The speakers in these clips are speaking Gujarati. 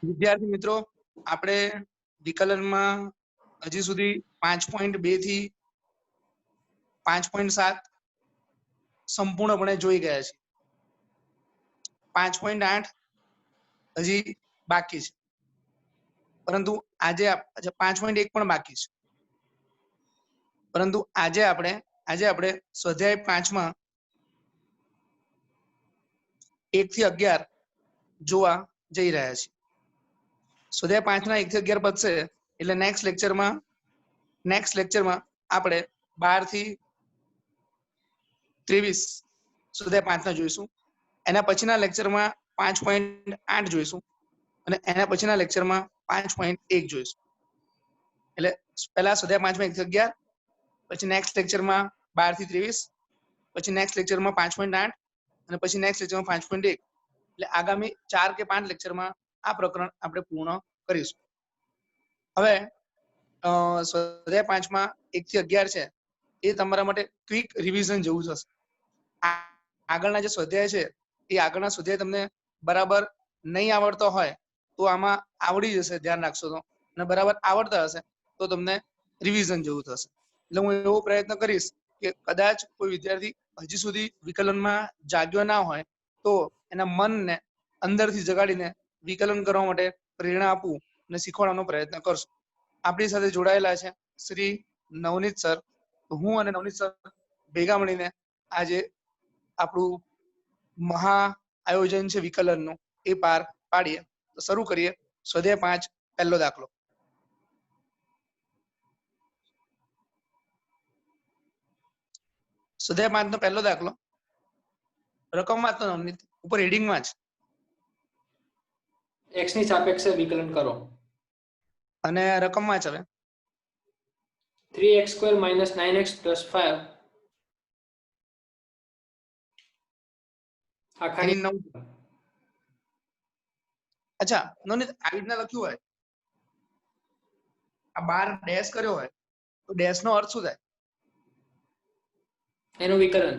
વિદ્યાર્થી મિત્રો, આપણે વિકલનમાં હજી સુધી 5.2 થી 5.7 સંપૂર્ણપણે જોઈ ગયા છે. 5.8 હજી બાકી છે, પરંતુ આજે 5.1 પણ બાકી છે. પરંતુ આજે આપણે સ્વાધ્યાય 5 માં 1 થી 11 જોવા જઈ રહ્યા છીએ. સ્વાધ્યાય 5 ના 1 થી 11 પતશે એટલે નેક્સ્ટ લેક્ચરમાં આપણે 12 થી 23 સ્વાધ્યાય 5 ના જોઈશું. એના પછીના લેક્ચરમાં 5.8 જોઈશું અને એના પછીના લેક્ચરમાં 5.1 જોઈશું. એટલે પહેલા સ્વાધ્યાય 5 માં 1 થી 11, પછી નેક્સ્ટ લેક્ચરમાં 12 થી 23, પછી નેક્સ્ટ લેક્ચરમાં 5.8 અને પછી નેક્સ્ટ લેક્ચરમાં 5.1. એટલે આગામી 4 કે 5 લેક્ચરમાં આ પ્રકરણ આપણે પૂર્ણ કરીશું. હવે સ્વાધ્યાય 5 માં 1 થી 11 છે એ તમારા માટે ક્વિક રિવિઝન જેવું થશે. આગળના જે સ્વાધ્યાય છે એ આગળના સ્વાધ્યાય તમને બરાબર નહીં આવડતો હોય તો આમાં આવડી જશે, ધ્યાન રાખશો તો, અને બરાબર આવડતા હશે તો તમને રિવિઝન જેવું થશે. એટલે હું એવો પ્રયત્ન કરીશ કે કદાચ કોઈ વિદ્યાર્થી હજી સુધી વિકલનમાં જાગ્યો ના હોય તો એના મનને અંદરથી જગાડીને વિકલન કરવા માટે પ્રેરણા આપવું અને શીખવાડવાનો પ્રયત્ન કરશું. આપણી સાથે જોડાયેલા છે શ્રી નવનીત સર. હું અને નવનીત સર ભેગા મળીને આજે આપણું મહા આયોજન છે વિકલનનું એ પાર પાડીએ. તો શરૂ કરીએ. સ્વાધ્યાય 5 પહેલો દાખલો. સ્વાધ્યાય 5 નો પહેલો દાખલો રકમમાં તો નવનીત ઉપર હેડિંગમાં છે. x ની સાપેક્ષે વિકલન કરો. અને રકમમાં છે હવે 3x² - 9x + 5 એની 9. અચ્છા નવનીત, આવી રીતના લખ્યું હોય, આ 12 ડેશ કર્યો હોય તો ડેશ નો અર્થ શું થાય? એનું વિકલન.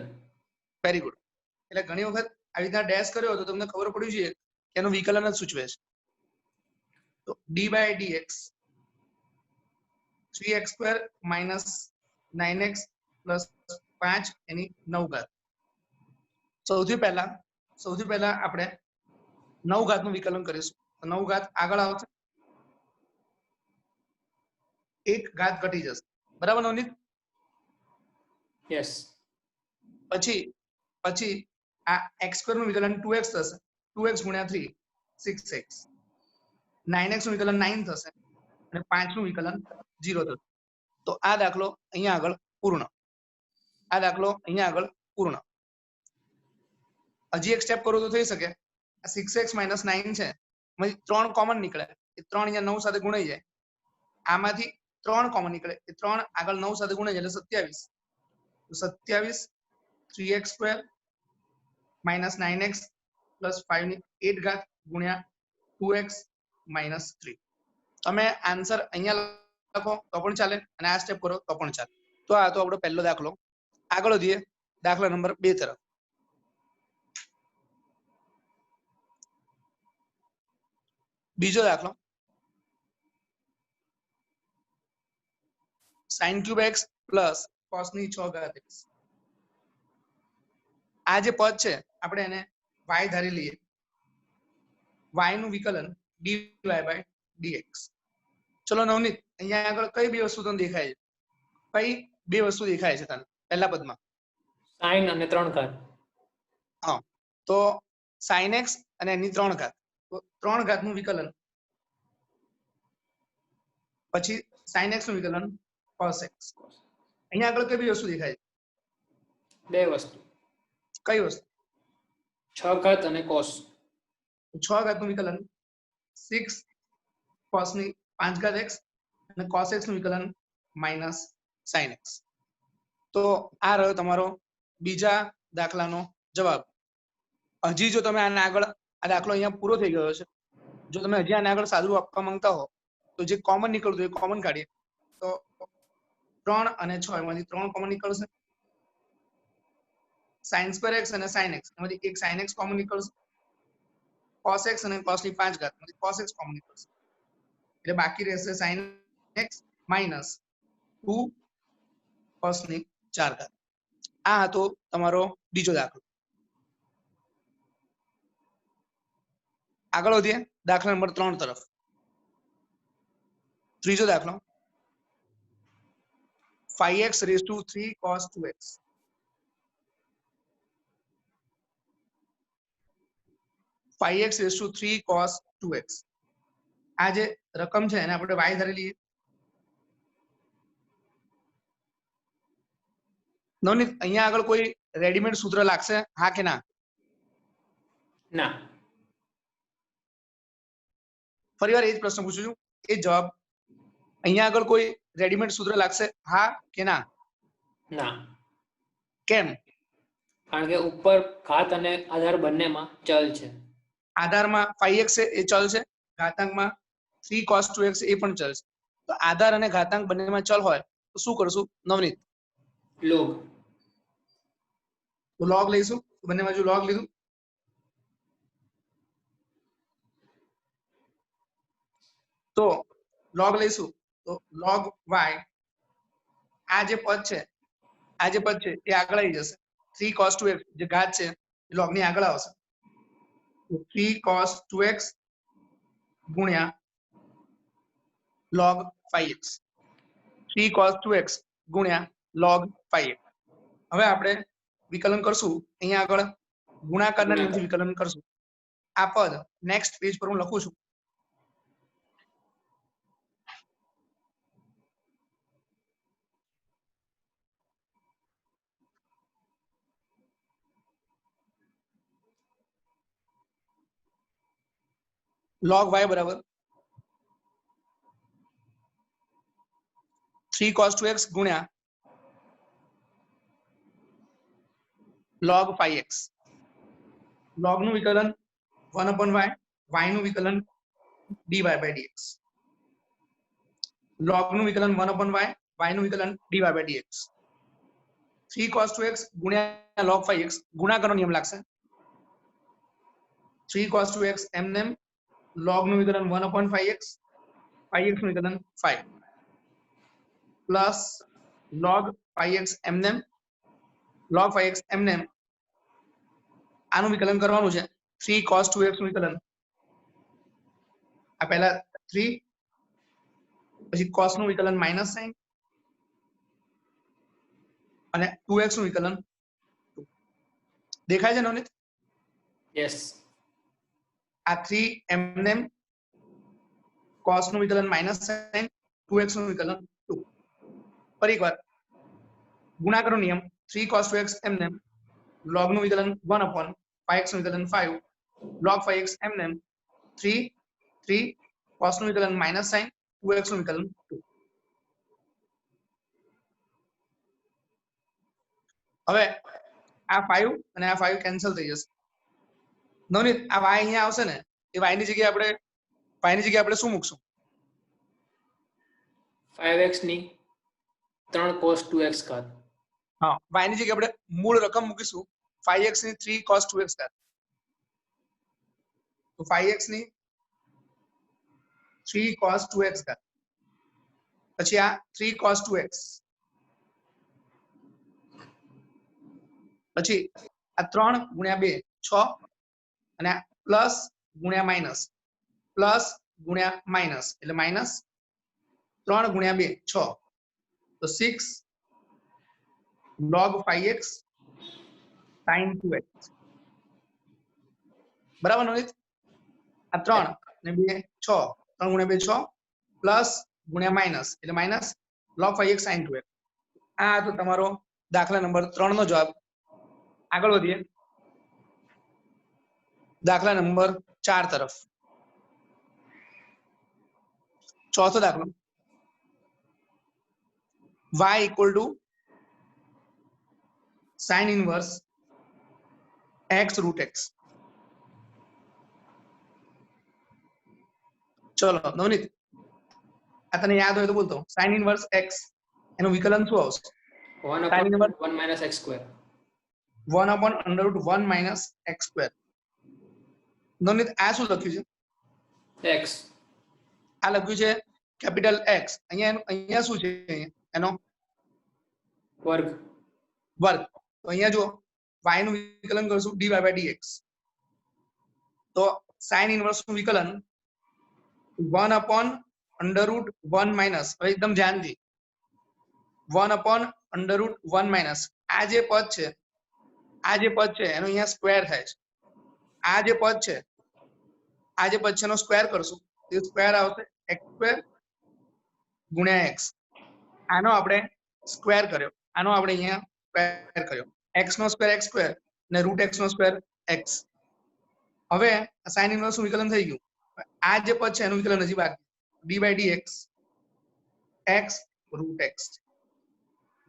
Very good. એટલે ઘણી વખત આવી રીતના ડેશ કર્યો હોય તો તમને ખબર પડવી જોઈએ કે એનું વિકલન જ સૂચવે છે. તો d/dx 3x² - 9x + 5 એની 9 ઘાત. સૌથી પહેલા આપણે 9 ઘાતનું વિકલન કરીશું. 9 ઘાત આગળ આવશે, 1 ઘાત ઘટી જશે. બરાબર નવનીત? યસ. પછી આ x² નું વિકલન 2x થશે. 2x × 3 6x. 9x નું વિકલન 9 થશે અને 5 નું વિકલન 0 થશે. તો આ દાખલો અહીંયા આગળ પૂર્ણ. હજી એક સ્ટેપ કરો તો થઈ શકે. 6x - 9 છે, એમાંથી 3 કોમન નીકળે, એ 3 અહીંયા 9 સાથે ગુણાઈ જાય. આમાંથી 3 કોમન નીકળે, એ 3 આગળ 9 સાથે ગુણાઈ જાય એટલે 27. 3x² - 9x + 5 ની 8 ઘાત ગુણ્યા 2x - 3. તમે આન્સર અહીંયા લખો તો પણ ચાલે અને આ સ્ટેપ કરો તો પણ ચાલે. તો આ તો આપણો પહેલો દાખલો. આગળ વધીએ દાખલા નંબર 2 તરફ. બીજો દાખલો sin³ x + cos ની 6 ઘાત x. આ જે પદ છે આપણે એને y ધારી લઈએ. y નું વિકલન dy/dx. ચલો નવનીત, અહીંયા આગળ કઈ બે વસ્તુ તને દેખાય છે? કઈ બે વસ્તુ દેખાય છે તને પહેલા પદમાં? sin અને 3 ઘાત. હા, તો sin x અને એની 3 ઘાત. તો 3 ઘાતનું વિકલન, પછી sin x નું વિકલન cos x. અહીંયા આગળ કઈ બે વસ્તુ દેખાય છે? બે વસ્તુ. કઈ વસ્તુ? 6 ઘાત અને cos. 6 ઘાતનું વિકલન 6 cos ની 5 ઘાત x અને cos x નું વિકલન -sin x. તો આ રહ્યો તમારો બીજા દાખલાનો જવાબ. હજી જો તમે આને આગળ, આ દાખલો અહીંયા પૂરો થઈ ગયો છે, જો તમે હજી આને આગળ સાદું આપવા માંગતા હો તો જે કોમન નીકળતું એ કોમન કાઢીએ. તો 3 અને 6 એમાંથી 3 કોમન નીકળશે. sin² x અને sin x એમાંથી એક sin x કોમન નીકળશે. cos x અને cos ની 5 ઘાત માંથી cos x કોમન નીકળશે એટલે બાકી રહેશે sin x માઈનસ 2 cos ની 4 ઘાત. આ હતો તમારો બીજો દાખલો. આગળ વધીએ દાખલા નંબર 3 તરફ. ત્રીજો દાખલો 5x raised to 3 cos 2x. 5x raised to 3 cos 2x. આ જે રકમ છે એને આપણે y ધારી લઈએ. નવનીત અહીંયા આગળ કોઈ રેડીમેડ સૂત્ર લાગશે હા કે ના? ના. ફરીવાર એ જ પ્રશ્ન પૂછું છું, એ જવાબ અહીંયા આગળ કોઈ રેડીમેડ સૂત્ર લાગશે હા કે ના? ના. કેમ? કારણ કે ઉપર ઘાત અને આધાર બંનેમાં ચલ છે. આધારમાં 5x છે એ ચલ છે, ઘાતાંકમાં 3 cos 2x એ પણ ચલ છે. તો આધાર અને ઘાતાંક બંનેમાં ચલ હોય તો શું કરશું નવનીત? લોગ. તો log લઈશું. બંને બાજુ log લીધું. તો log લઈશું તો log y આ જે પદ છે એ આગળ આવી જશે. 3 cos 2x જે ઘાત છે એ log ની આગળ આવશે. તો 3 cos 2x ગુણ્યા log 5x. 3 cos 2x ગુણ્યા log 5x. હવે આપણે વિકલન કરશું. અહીંયા આગળ ગુણાકારના નિયમથી વિકલન કરશું. આ પદ નેક્સ્ટ પેજ પર હું લખું છું. log y બરાબર 3 cos 2x ગુણ્યા log 5x. log નું વિકલન 1/y, y નું વિકલન dy by dx. log નું વિકલન 1/y, y નું વિકલન dy by dx. 3 cos 2x ગુણ્યા log 5x ગુણાકારનો નિયમ લાગશે. 3 cos 2x એમનેમ, log નું વિકલન 1/5x, 5x નું વિકલન 5 પ્લસ log 5x એમનેમ, log 5x એમનેમ આનું વિકલન કરવાનું છે. 3 cos 2x નું વિકલન આ પહેલા 3 પછી cos નું વિકલન માઈનસ સાઇન અને 2x નું વિકલન 2. દેખાય છે નવનીત? યસ. આ 3 એમનેમ, cos નું વિકલન માઈનસ સાઇન, 2x નું વિકલન 2. ફરી એકવાર ગુણાકારનો નિયમ 3 cos 2x એમનેમ, log નું વિકલન 1/5x નું વિકલન 5, log 5x એમનેમ 3 cos નું વિકલન માઈનસ સાઇન, 2x નું વિકલન 2. હવે આ 5 અને આ 5 કેન્સલ થઈ જશે. નવનીત આ y અહીંયા આવશે ને એ y ની જગ્યાએ આપણે શું મૂકશું? 5x ની 3 cos 2x ઘાત. હા, y ની જગ્યાએ આપણે મૂળ રકમ મૂકીશું 5x ની 3 cos 2x ઘાત. તો 5x ની 3 cos 2x ઘાત પછી આ 3 cos 2x પછી આ 3 ગુણ્યા 2 6 અને આ પ્લસ ગુણ્યા માઈનસ એટલે માઈનસ 3 ગુણ્યા 2 6 તો 6 log 5x sin 2x. બરાબર નવનીત? આ 3 અને 2 6, 3 ગુણ્યા 2 6 પ્લસ ગુણ્યા માઈનસ એટલે minus log 5x sin 2x. આ તો તમારો દાખલા નંબર 3 નો જવાબ. આગળ વધીએ દાખલા નંબર 4 તરફ. ચોથો દાખલો y equal to sin inverse x root x. ચલો નવનીત આ તને યાદ હોય તો બોલતો. sin inverse x એનું વિકલન શું આવશે? 1/1 minus x square. 1/(1 - x square). Navneet આ શું લખ્યું છે? x આ લખ્યું છે કેપિટલ x. અહીંયા શું છે? એનો વર્ગ. વર્ગ. તો અહીંયા જો y નું વિકલન કરશું dy by dx. તો sin ઇનવર્સ નું વિકલન 1 upon under root 1 minus, હવે એકદમ ધ્યાનથી 1 upon under root 1 minus આ જે પદ છે એનો અહીંયા સ્ક્વેર થાય છે. આ જે પદ છે એનો સ્ક્વેર કરશું તો સ્ક્વેર આવશે x સ્ક્વેર ગુણ્યા x. આનો આપણે સ્ક્વેર કર્યો, આનો આપણે અહીંયા સ્ક્વેર કર્યો. x નો સ્ક્વેર x સ્ક્વેર અને રૂટ x નો સ્ક્વેર x. હવે sin ઇનવર્સ નું વિકલન થઈ ગયું. આ જે પદ છે એનું વિકલન હજી બાકી, d by dx x root x.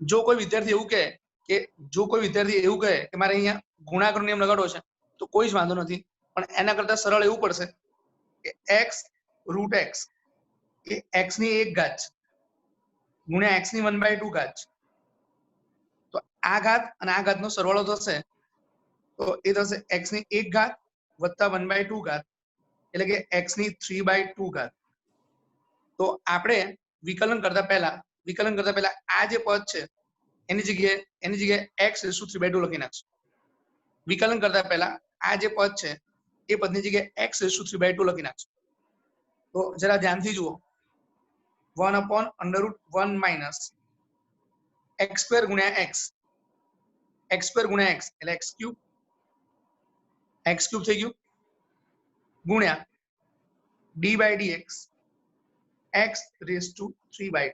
જો કોઈ વિદ્યાર્થી એવું કહે કે મારે અહીંયા ગુણાકારનો નિયમ લગાડવો છે તો કોઈ જ વાંધો નથી, પણ એના કરતા સરળ એવું પડશે કે x રૂટ x એ x ની 1 ઘાત ગુણ્યા x ની 1/2 ઘાત. તો આ ઘાત અને આ ઘાતનો સરવાળો થશે તો એ થશે x ની 1 ઘાત વત્તા 1/2 ઘાત, એટલે કે x ની 3/2 ઘાત. તો આપણે વિકલન કરતા પહેલા આ જે પદ છે એની જગ્યાએ x raised to 3/2 લખી નાખશું. વિકલન કરતા પહેલા આ જે પદ છે એ પદની જગ્યાએ x raised to 3/2 લખી નાખશું. તો જરા ધ્યાનથી જુઓ, 1 upon under root 1 minus x square ગુણ્યા x એટલે x ક્યુબ થઈ ગયું ગુણ્યા d by dx x raised to 3/2.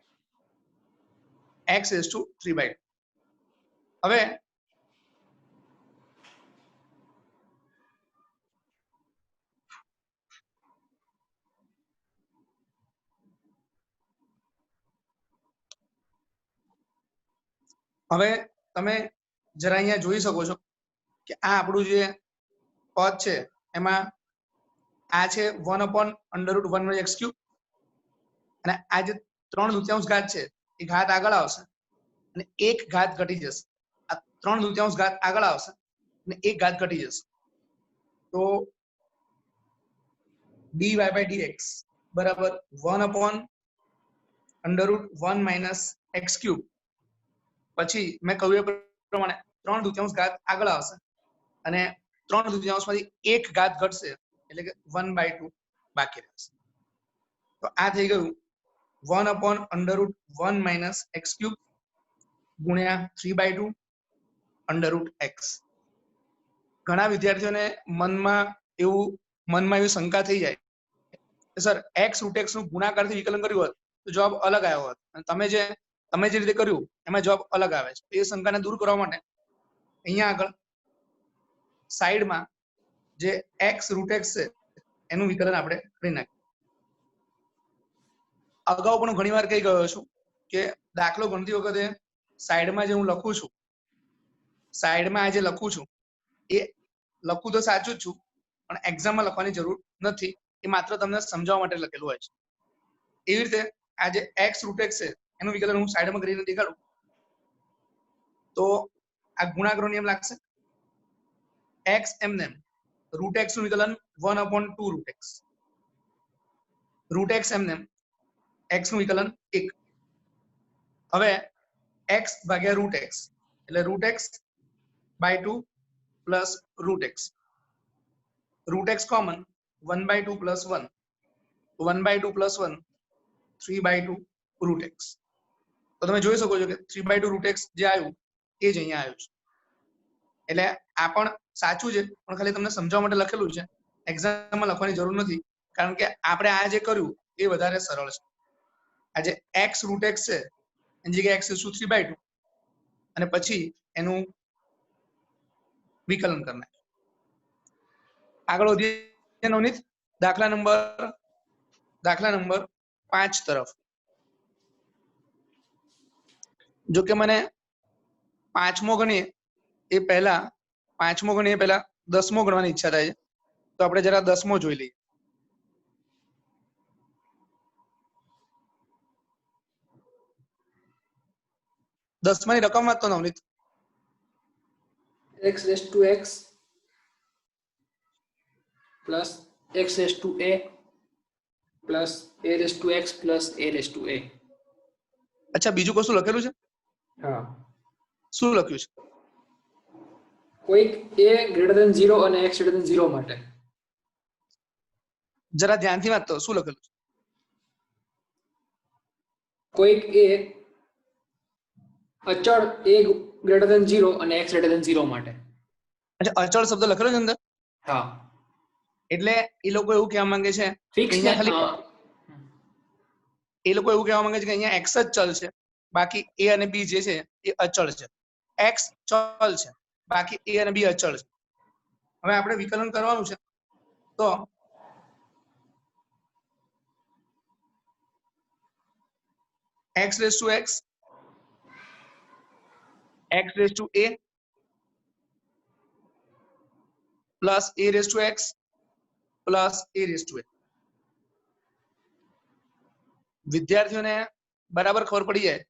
હવે તમે જરા અહીંયા જોઈ શકો છો કે આ આપણું જે પદ છે એમાં આ છે 1 upon under root 1 x cube, અને આ જે 3/2 ઘાત છે એ ઘાત આગળ આવશે અને એક ઘાત ઘટી જશે. આ 3/2 ઘાત આગળ આવશે અને એક ઘાત ઘટી જશે. તો dy by dx બરાબર 1 upon under root 1 minus x cube. પછી મેં કહ્યું એ પ્રમાણે 3/2 ઘાત આગળ આવશે અને 3/2 માંથી એક ઘાત ઘટશે એટલે કે 1/2 બાકી રહેશે. તો આ થઈ ગયું 1 upon under root 1 minus x cube ગુણ્યા 3/2 under root x. ઘણા વિદ્યાર્થીઓને મનમાં એવી શંકા થઈ જાય કે સર x રૂટ x નું ગુણાકારથી વિકલન કર્યું હોત તો જવાબ અલગ આવ્યો હોત, અને તમે જે રીતે કર્યું એમાં જવાબ અલગ આવે છે. એ શંકાને દૂર કરવા માટે અહીંયા આગળ સાઈડમાં જે x રૂટ x છે એનું વિકલન આપણે કરી નાખીએ. અગાઉ પણ ઘણી વાર કહી ગયો છું કે દાખલો ગણતી વખતે સાઈડમાં જે હું લખું છું એ લખું તો સાચું જ છું, પણ એક્ઝામમાં લખવાની જરૂર નથી. એ માત્ર તમને સમજાવવા માટે લખેલું હોય છે. એવી રીતે આ જે x રૂટ x છે એનું વિકલન હું સાઈડમાં કરીને દેખાડું તો આ ગુણાકારનો નિયમ લાગશે. x એમને રૂટ x નું વિકલન 1 upon 2 root x. Root x એમને x નું વિકલન 1. હવે x ભાગ્યા રૂટ x એટલે root x by 2 plus root x. Root x common 1/2 plus 1, 1/2 plus 1 3/2 root x. તો તમે જોઈ શકો છો કે 3/2 રૂટ x જે આવ્યું એ જ અહીંયા આવ્યું છે. એટલે આ પણ સાચું છે, પણ ખાલી તમને સમજાવવા માટે લખેલું છે. એક્ઝામમાં લખવાની જરૂર નથી, કારણ કે આપણે આ જે કર્યું એ વધારે સરળ છે. આ જે x રૂટ x છે એની જગ્યાએ x raised to 3/2 અને પછી એનું વિકલન કરનાર. આગળ વધીએ નવનીત, દાખલા નંબર 5 તરફ. જો કે મને પાંચમો ગણીએ એ પહેલા 10મો ગણવાની ઈચ્છા થાય છે, તો આપણે જરા 10મો જોઈ લઈએ. 10માની રકમ વાંચતો Navneet. x raised to x plus x raise to a plus a raise to x plus a raise to a. અચ્છા, બીજું કશું લખેલું છે? હા, શું લખ્યું છે? કોઈક એ ગ્રેટર ધેન 0 અને એક્સ ગ્રેટર ધેન 0 માટે. જરા ધ્યાનથી વાંચતો, શું લખેલું છે? કોઈક એ અચળ એ ગ્રેટર ધેન 0 અને એક્સ ગ્રેટર ધેન 0 માટે. અચ્છા, અચળ શબ્દ લખેલો છે અંદર? હા, એટલે એ લોકો એવું કહેવા માંગે છે કે ફિક્સ ને અહીંયા ખાલી એ લોકો એવું કહેવા માંગે છે કે અહીંયા એક્સ જ ચલ છે, બાકી એ અને બી જે છે એ અચળ છે. એક્સ ચલ છે, બાકી એ અને બી અચળ છે. હવે આપણે વિકલન કરવાનું છે, તો x raise to x, x raise to a plus a raise to x plus a raise to a. વિદ્યાર્થીઓને બરાબર ખબર પડી જાય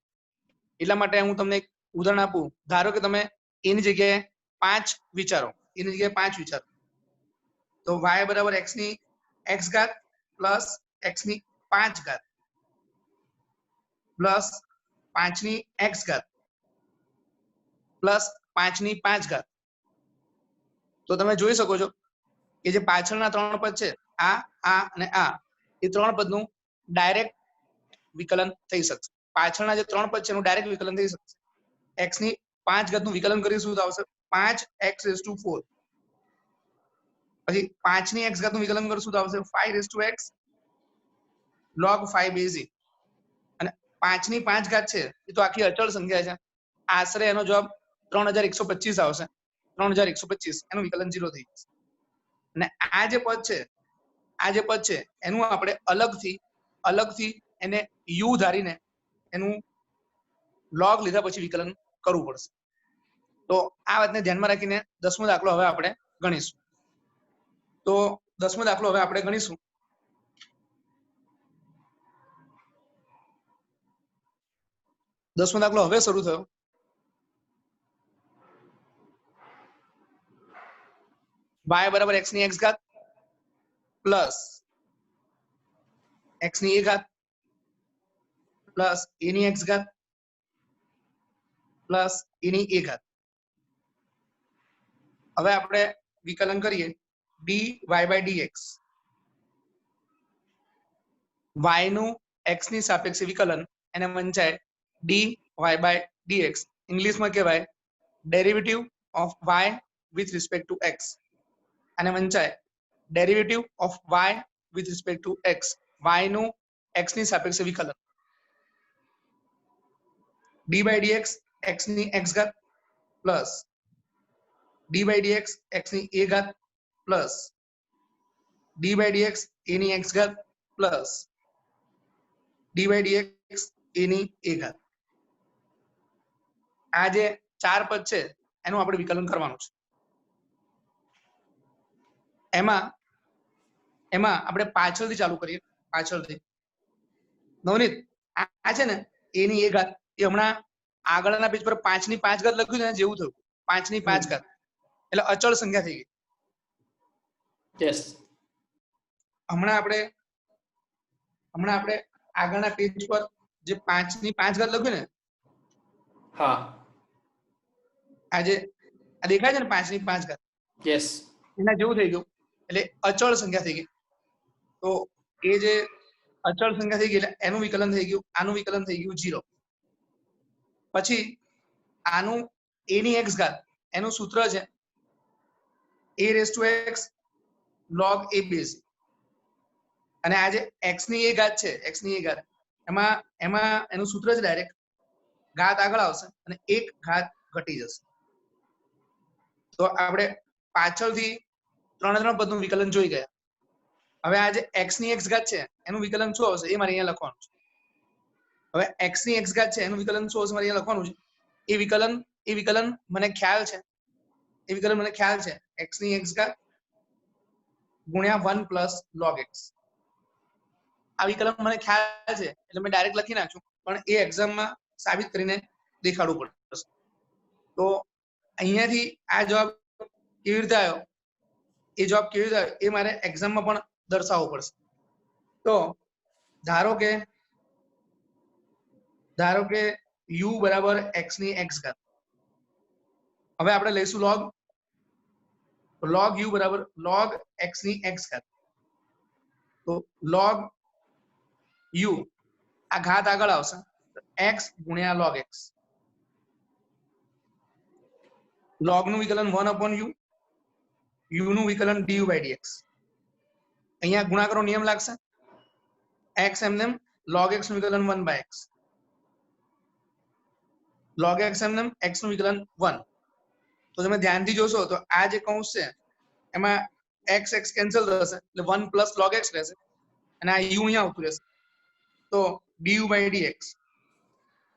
એટલા માટે હું તમને એક ઉદાહરણ આપું. ધારો કે તમે એની જગ્યાએ 5 વિચારો, એની જગ્યાએ 5 વિચારો, તો y બરાબર x ની x ઘાત પ્લસ x ની 5 ઘાત પ્લસ 5 ની x ઘાત પ્લસ 5 ની 5 ઘાત. તો તમે જોઈ શકો છો કે જે પાછળના 3 પદ છે, આ અને આ, એ 3 પદનું ડાયરેક્ટ વિકલન થઈ શકશે. પાછળના જે 3 પદ છે એનું ડાયરેક્ટ વિકલન થઈ શકશે. x ની 5 ઘાતનું વિકલન કરીશું તો આવશે 5x રેઝ ટુ 4. પછી 5 ની x ઘાતનું વિકલન કરશું તો આવશે 5 raise to x log 5 base e. અને 5 ની 5 ઘાત છે એ તો આખી અચળ સંખ્યા છે, આશરે એનો જવાબ 3125 આવશે. 3125 એનું વિકલન 0 થઈ જશે. અને આ જે પદ છે એનું આપણે અલગથી એને u ધારીને એનું log લીધા પછી વિકલન કરવું પડશે. તો આ વાતને ધ્યાનમાં રાખીને 10મો દાખલો હવે આપણે ગણીશું. તો 10મો દાખલો હવે આપણે ગણીશું. દસમો દાખલો હવે શરૂ થયો. y બરાબર x ની x ઘાત પ્લસ x ની a ઘાત પ્લસ a ની x ઘાત પ્લસ a ની a ઘાત. હવે આપણે વિકલન કરીએ dy by dx. y નું x ની સાપેક્ષે વિકલન એને વંચાય dy by dx. ઇંગ્લિશમાં કહેવાય derivative of y with respect to x. અને વંચાય derivative of y with respect to x. y નું x ની સાપેક્ષે વિકલન dy by dx x ની x ઘાત plus dy by dx x ની a ઘાત plus dy by dx a ની x ઘાત plus dy by dx a ની a ઘાત. આ જે 4 પદ છે એનું આપણે વિકલન કરવાનું છે. એમાં આપણે પાછળથી ચાલુ કરીએ. પાછળથી નવનીત, આ છે ને a ની a ઘાત એ હમણાં આગળના પેજ પર 5 ની 5 ઘાત લખ્યું છે જેવું થયું. 5 ની 5 ઘાત એટલે અચળ સંખ્યા થઈ ગઈ. યસ. હમણાં આપણે આગળના પેજ પર જે 5 ની 5 ઘાત લખ્યું ને, હા, આજે આ દેખાય છે ને 5 ની 5 ઘાત, યસ, એના જેવું થઈ ગયું. એટલે અચળ સંખ્યા થઈ ગઈ. તો એ જે અચળ સંખ્યા થઈ ગઈ એટલે એનું વિકલન થઈ ગયું, આનું વિકલન થઈ ગયું 0. પછી આનું a ની x ઘાત એનું સૂત્ર છે a raise to x log a base. અને આ જે x ની a ઘાત છે, x ની a ઘાત એમાં એનું સૂત્ર છે ડાયરેક્ટ ઘાત આગળ આવશે અને એક ઘાત ઘટી જશે. તો આપણે પાછળથી 3 પદનું વિકલન જોઈ ગયા. હવે આ જે x ની x ઘાત છે એનું વિકલન શું આવશે એ મારે અહીંયા લખવાનું છે. હવે x ની x ઘાત છે એનું વિકલન શું આવશે મારે અહીંયા લખવાનું છે. એ વિકલન મને ખ્યાલ છે x ની x ઘાત ગુણ્યા 1 પ્લસ log x. આ વિકલન મને ખ્યાલ છે એટલે મેં ડાયરેક્ટ લખી નાખ્યું, પણ એ એક્ઝામમાં સાબિત કરીને દેખાડવું પડશે. તો અહીંયાથી આ જવાબ કેવી રીતે આવ્યો એ જવાબ કેવી રીતે આવે એ મારે એક્ઝામમાં પણ દર્શાવવો પડશે. તો ધારો કે u બરાબર x ની x ઘાત. હવે આપણે લઈશું log u બરાબર log x ની x ઘાત. તો log u આ ઘાત આગળ આવશે x ગુણ્યા log x. log નું વિકલન 1/u, u નું વિકલન du/dx. અહીંયા ગુણાકારનો નિયમ લાગશે. x એમને log x નું વિકલન 1/x, log x એમને x નું વિકલન 1. તો તમે ધ્યાનથી જોશો તો આ જે કૌંસ છે એમાં x x કેન્સલ થશે એટલે 1 પ્લસ log x રહેશે અને આ u અહીંયા આવતું રહેશે. તો du/dx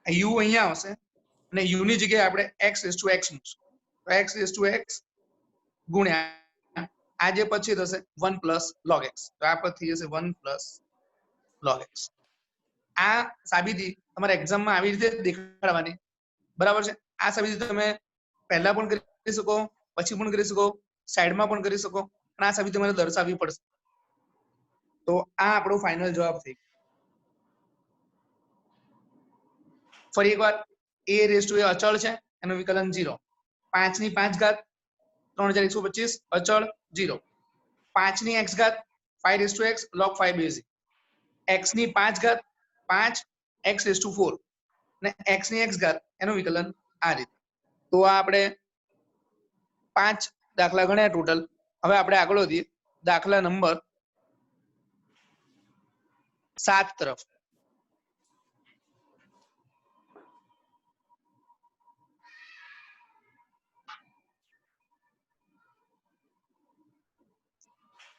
આ u અહીંયા આવશે અને u ની જગ્યાએ આપણે x મૂકશું. તો x ગુણ્યા આ જે પછી થશે 1 પ્લસ log x. તો આ પદ થઈ જશે 1 પ્લસ log x. આ સાબિતી તમારે એક્ઝામમાં આવી રીતે દેખાડવાની, બરાબર છે. આ સાબિતી તમે પહેલા પણ કરી શકો, પછી પણ કરી શકો, સાઈડમાં પણ કરી શકો, પણ આ સાબિતી તમારે દર્શાવવી પડશે. તો આ આપણો ફાઇનલ જવાબ થઈ. ફરી એકવાર a રેઝ ટુ એ અચળ છે એનું વિકલન 0. 5 ની 5 ઘાત 3125 અચળ 0. 5 ની x ઘાત 5 raise to x log 5 basic. x ની 5 ઘાત 5 x રેઝ ટુ 4 અને x ની x ઘાત એનું વિકલન આ રીતે. તો આ આપણે 5 દાખલા ગણ્યા ટોટલ. હવે આપણે આગળ વધીએ દાખલા નંબર 7 તરફ.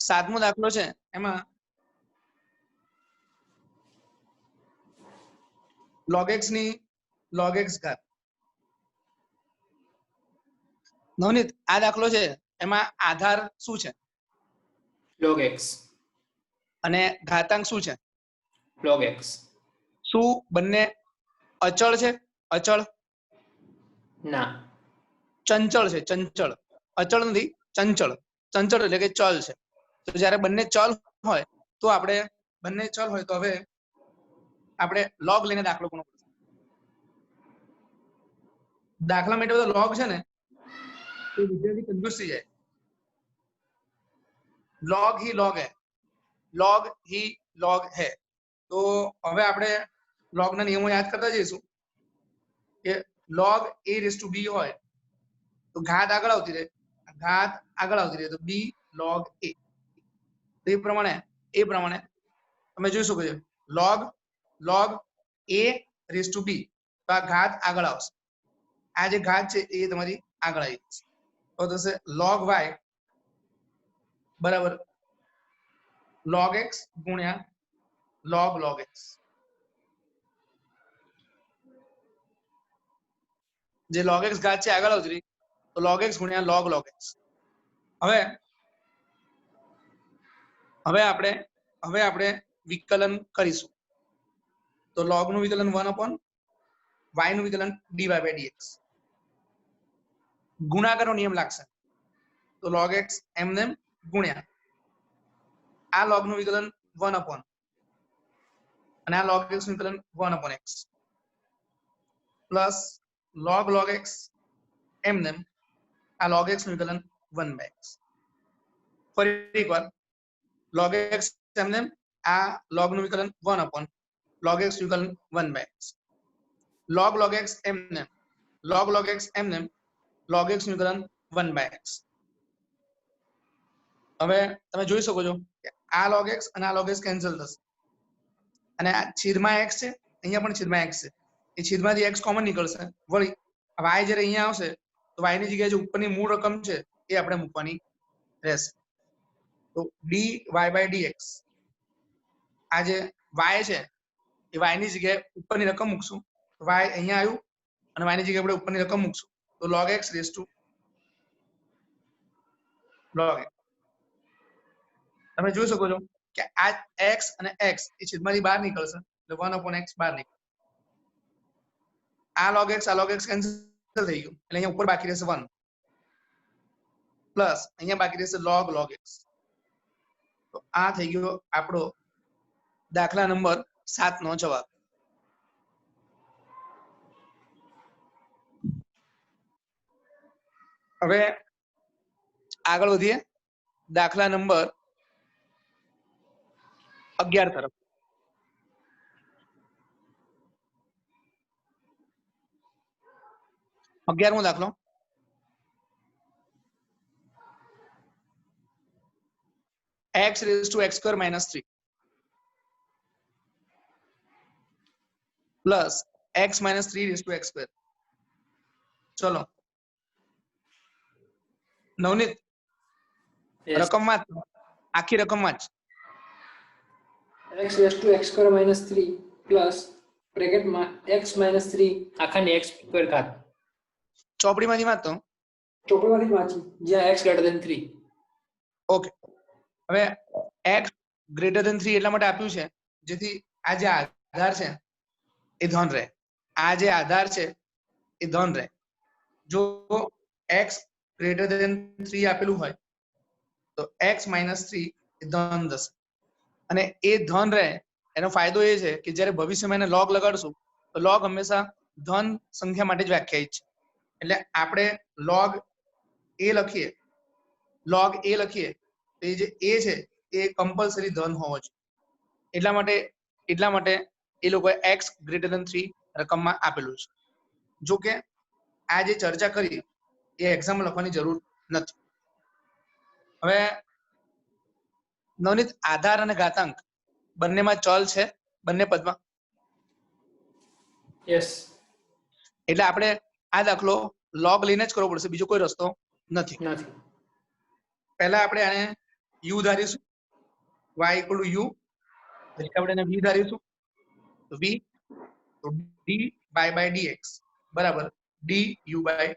સાતમો દાખલો છે એમાં log x ની log x ઘાત. નવનીત આ દાખલો છે એમાં આધાર શું છે? log x. અને ઘાતાંક શું છે? log x. શું બંને અચળ છે? અચળ ના, ચંચળ છે. ચંચળ, અચળ નથી, ચંચળ. ચંચળ એટલે કે ચલ છે. તો જ્યારે બંને ચલ હોય તો આપણે બંને ચલ હોય તો હવે આપણે log લઈને દાખલો ગણવો પડશે. દાખલા માટે બધા log છે ને તો વિદ્યાર્થી કન્ફ્યુઝ થઈ જાય. log ही log है, log ही log है. તો હવે આપણે log ના નિયમો યાદ કરતા જઈશું કે log a raised to b હોય તો ઘાત આગળ આવતી રહે, ઘાત આગળ આવતી રહે તો b log a. તો એ પ્રમાણે તમે જોઈ શકો છો log a raised to b તો આ ઘાત આગળ આવશે. આ જે ઘાત છે એ તમારી આગળ આવી જશે. તો થશે log y બરાબર log x ગુણ્યા log x. જે log x ઘાત છે આગળ આવતી રહી તો log x ગુણ્યા log x. હવે આપણે વિકલન કરીશું. તો log નું વિકલન 1/y નું વિકલન dy/dx. ગુણાકારનો નિયમ લાગશે. તો log x એમને ગુણ્યા આ log નું વિકલન 1/ અને આ log x નું વિકલન 1/x પ્લસ log x એમને આ log x નું વિકલન 1/x. ફરી એકવાર log x એમને આ log નું વિકલન 1/ log x વિકલન 1/x. log x એમને log x એમને log x નું વિકલન 1/x. હવે તમે જોઈ શકો છો કે આ log x અને આ log x કેન્સલ થશે અને આ છેદમાં x છે, અહીંયા પણ છેદમાં x છે. એ છેદમાંથી x કોમન નીકળશે. વળી y જ્યારે અહીંયા આવશે તો y ની જગ્યાએ જે ઉપરની મૂળ રકમ છે એ આપણે મૂકવાની રહેશે. તો dy/dx આ જે y છે એ y ની જગ્યાએ ઉપરની રકમ મૂકશું. y અહીંયા આવ્યું અને y ની જગ્યાએ આપણે ઉપરની રકમ મૂકશું. તો log x raised to log x. તમે જોઈ શકો છો કે આ x અને x એ છેદમાંથી બહાર નીકળશે એટલે 1/x બહાર નીકળશે. આ log x કેન્સલ થઈ ગયું એટલે અહીંયા ઉપર બાકી રહેશે 1. પ્લસ અહીંયા બાકી રહેશે log x. તો આ થઈ ગયો આપણો દાખલા નંબર 7 નો જવાબ. હવે આગળ વધીએ દાખલા નંબર 11 તરફ. 11મો દાખલો. x raised to x square minus 3 plus x minus 3 raised to x square. ચલો નવનીત, Yes. રકમમાં આખી રકમમાં જ x raised to x square minus 3 plus બ્રેકેટમાં x minus 3 આખાની x square ઘાત ચોપડીમાંથી વાંચતો. ચોપડીમાંથી વાંચી જ્યાં x greater than 3. ઓકે, હવે x ગ્રેટર ધેન 3 એટલા માટે આપ્યું છે જેથી આ જે આધાર છે એ ધન રહે. આ જે આધાર છે એ ધન રહે. જો x ગ્રેટર ધેન 3 આપેલું હોય તો x minus 3 એ ધન થશે અને એ ધન રહે. એનો ફાયદો એ છે કે જ્યારે ભવિષ્યમાં એને log લગાડશું તો log હંમેશા ધન સંખ્યા માટે જ વ્યાખ્યાયિત છે. એટલે આપણે log a લખીએ તો એ જે a છે એ કમ્પલસરી ધન હોવો જોઈએ. એટલા માટે એ લોકોએ x ગ્રેટર ધેન 3 રકમમાં આપેલું છે. જો કે આ જે ચર્ચા કરી એ એક્ઝામ લખવાની જરૂર નથી. હવે નવનીત, આધાર અને ઘાતાંક બંનેમાં ચલ છે, બંને પદમાં. યસ. એટલે આપણે આ દાખલો log લઈને જ કરવો પડશે, બીજો કોઈ રસ્તો નથી. પહેલા આપણે આને u ધારીશું, y equal to u, પછી આપણે એને v ધારીશું તો v, તો dy by dx બરાબર du by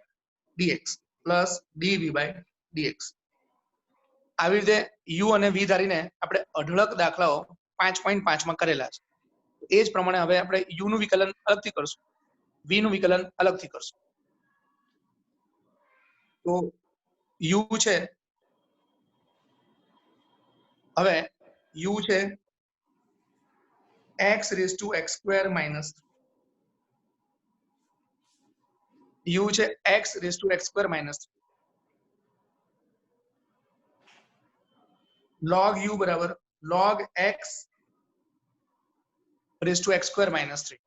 dx plus dv by dx. આવી રીતે u અને v ધારીને આપણે અઢળક દાખલાઓ 5.5 માં કરેલા છે. એ જ પ્રમાણે હવે આપણે u નું વિકલન અલગથી કરશું, v નું વિકલન અલગથી કરશું. તો u છે, હવે u છે x raised to x square minus u છે x raised to x square minus log u બરાબર log x raised to x square minus 3.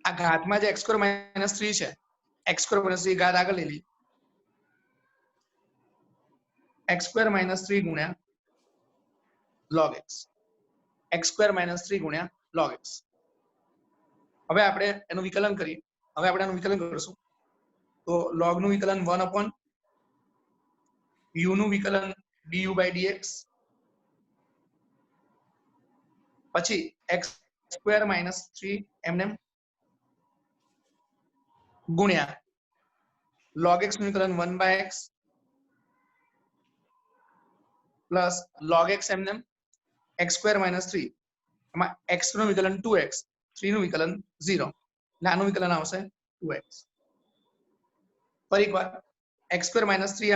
આ ઘાતમાં જે x square minus 3 છે, x square minus 3 ઘાત આગળ લઈ લી, x square minus 3 ગુણ્યા log x, x square minus 3 ગુણ્યા log x. હવે આપણે એનું વિકલન કરીએ. હવે આપણે એનું વિકલન કરીશું તો log નું વિકલન 1 upon u નું વિકલન du by dx, પછી x square minus 3 એમને ગુણ્યા log x નું વિકલન 1 by x plus log x એમને x square minus 3, એમાં x નું વિકલન 2x, 3 નું વિકલન 0, નાનું વિકલન આવશે 2x. ફરી એકવાર x square minus 3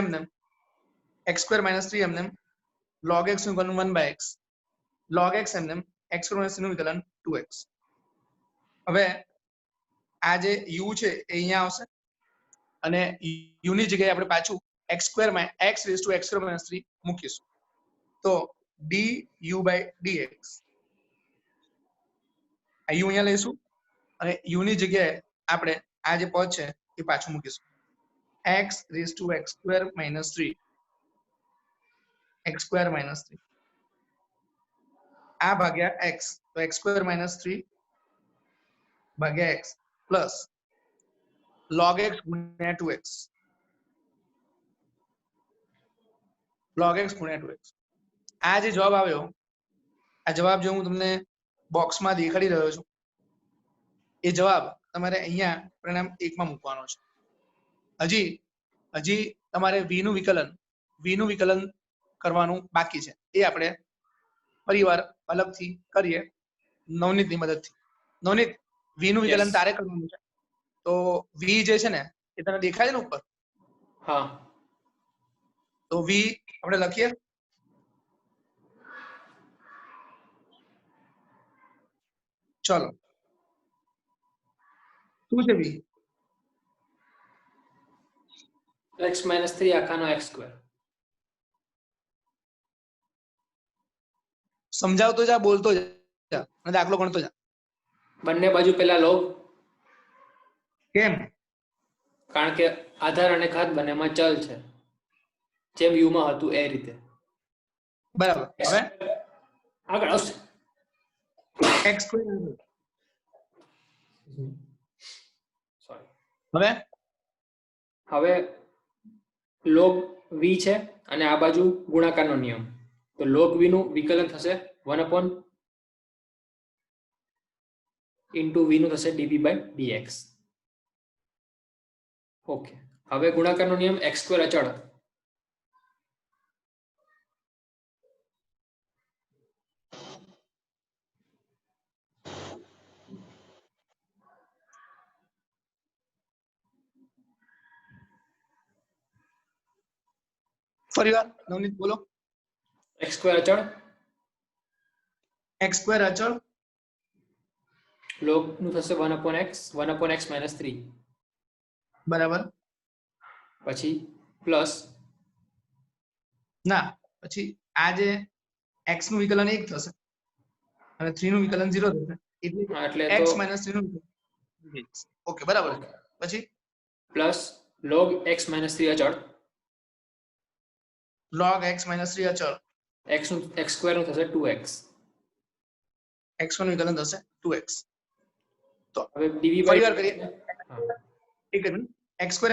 એમને log x નું વિકલન 1 by x, log x એમને x square minus 3 નું વિકલન 2x. હવે આ જે u છે એ અહીંયા આવશે અને u ની જગ્યાએ આપણે પાછું x raised to x square minus 3 મૂકીશું તો du by dx, આ u અહીંયા લઈશું અને u ની જગ્યાએ આપણે આ જે પદ છે એ પાછું મૂકીશું x raised to x square minus 3, x square minus 3 આ ભાગ્યા x, તો x square minus 3 ભાગ્યા x પ્લસ log x ગુણ્યા 2x, log x ગુણ્યા 2x. આ જે જવાબ આવ્યો, આ જવાબ જે હું તમને બોક્સમાં દેખાડી રહ્યો છું એ જવાબ તમારે અહીંયા પરિણામ 1 માં મૂકવાનો છે. હજી તમારે v નું વિકલન કરવાનું બાકી છે. એ આપણે ફરીવાર અલગથી કરીએ નવનીતની મદદથી. નવનીત, v નું વિકલન તારે કરવાનું છે. તો v જે છે ને એ તને દેખાય છે ને ઉપર, હા તો v આપણે લખીએ. ચલો શું છે v? x - 3 આખાનો x સ્ક્વેર. સમજાવતો જા, બોલતો જા અને દાખલો ગણતો જા. બંને બાજુ પેલા લોગ, કેમ? કારણ કે આધાર અને ઘાત બંનેમાં ચલ છે, જેમ u માં હતું એ રીતે. બરાબર. હવે આગળ આવશે. x square, sorry. હવે લોગ v છે અને આ બાજુ ગુણાકારનો નિયમ, તો લોગ v નું વિકલન થશે 1 into v નું થશે dv/dx. ઓકે, હવે ગુણાકારનો નિયમ x² અચળ. ફરી વાર નવનીત બોલો. x² અચળ, x સ્ક્વેર અચળ, લોગ નું થશે 1/x - 3, બરાબર. પછી પ્લસ ના, પછી આ જે x નું વિકલન 1 થશે અને 3 નું વિકલન 0 થશે, એટલે એટલે x તો - 3 નું વિકલન. ઓકે, બરાબર. પછી પ્લસ લોગ x - 3 અચળ, log x - 3 અચળ, x² નું થશે 2x. x1 નું વિકલન થશે 2x. તો હવે dv ફરી વાર કરીએ. હા એક મિનિટ. x સ્ક્વેર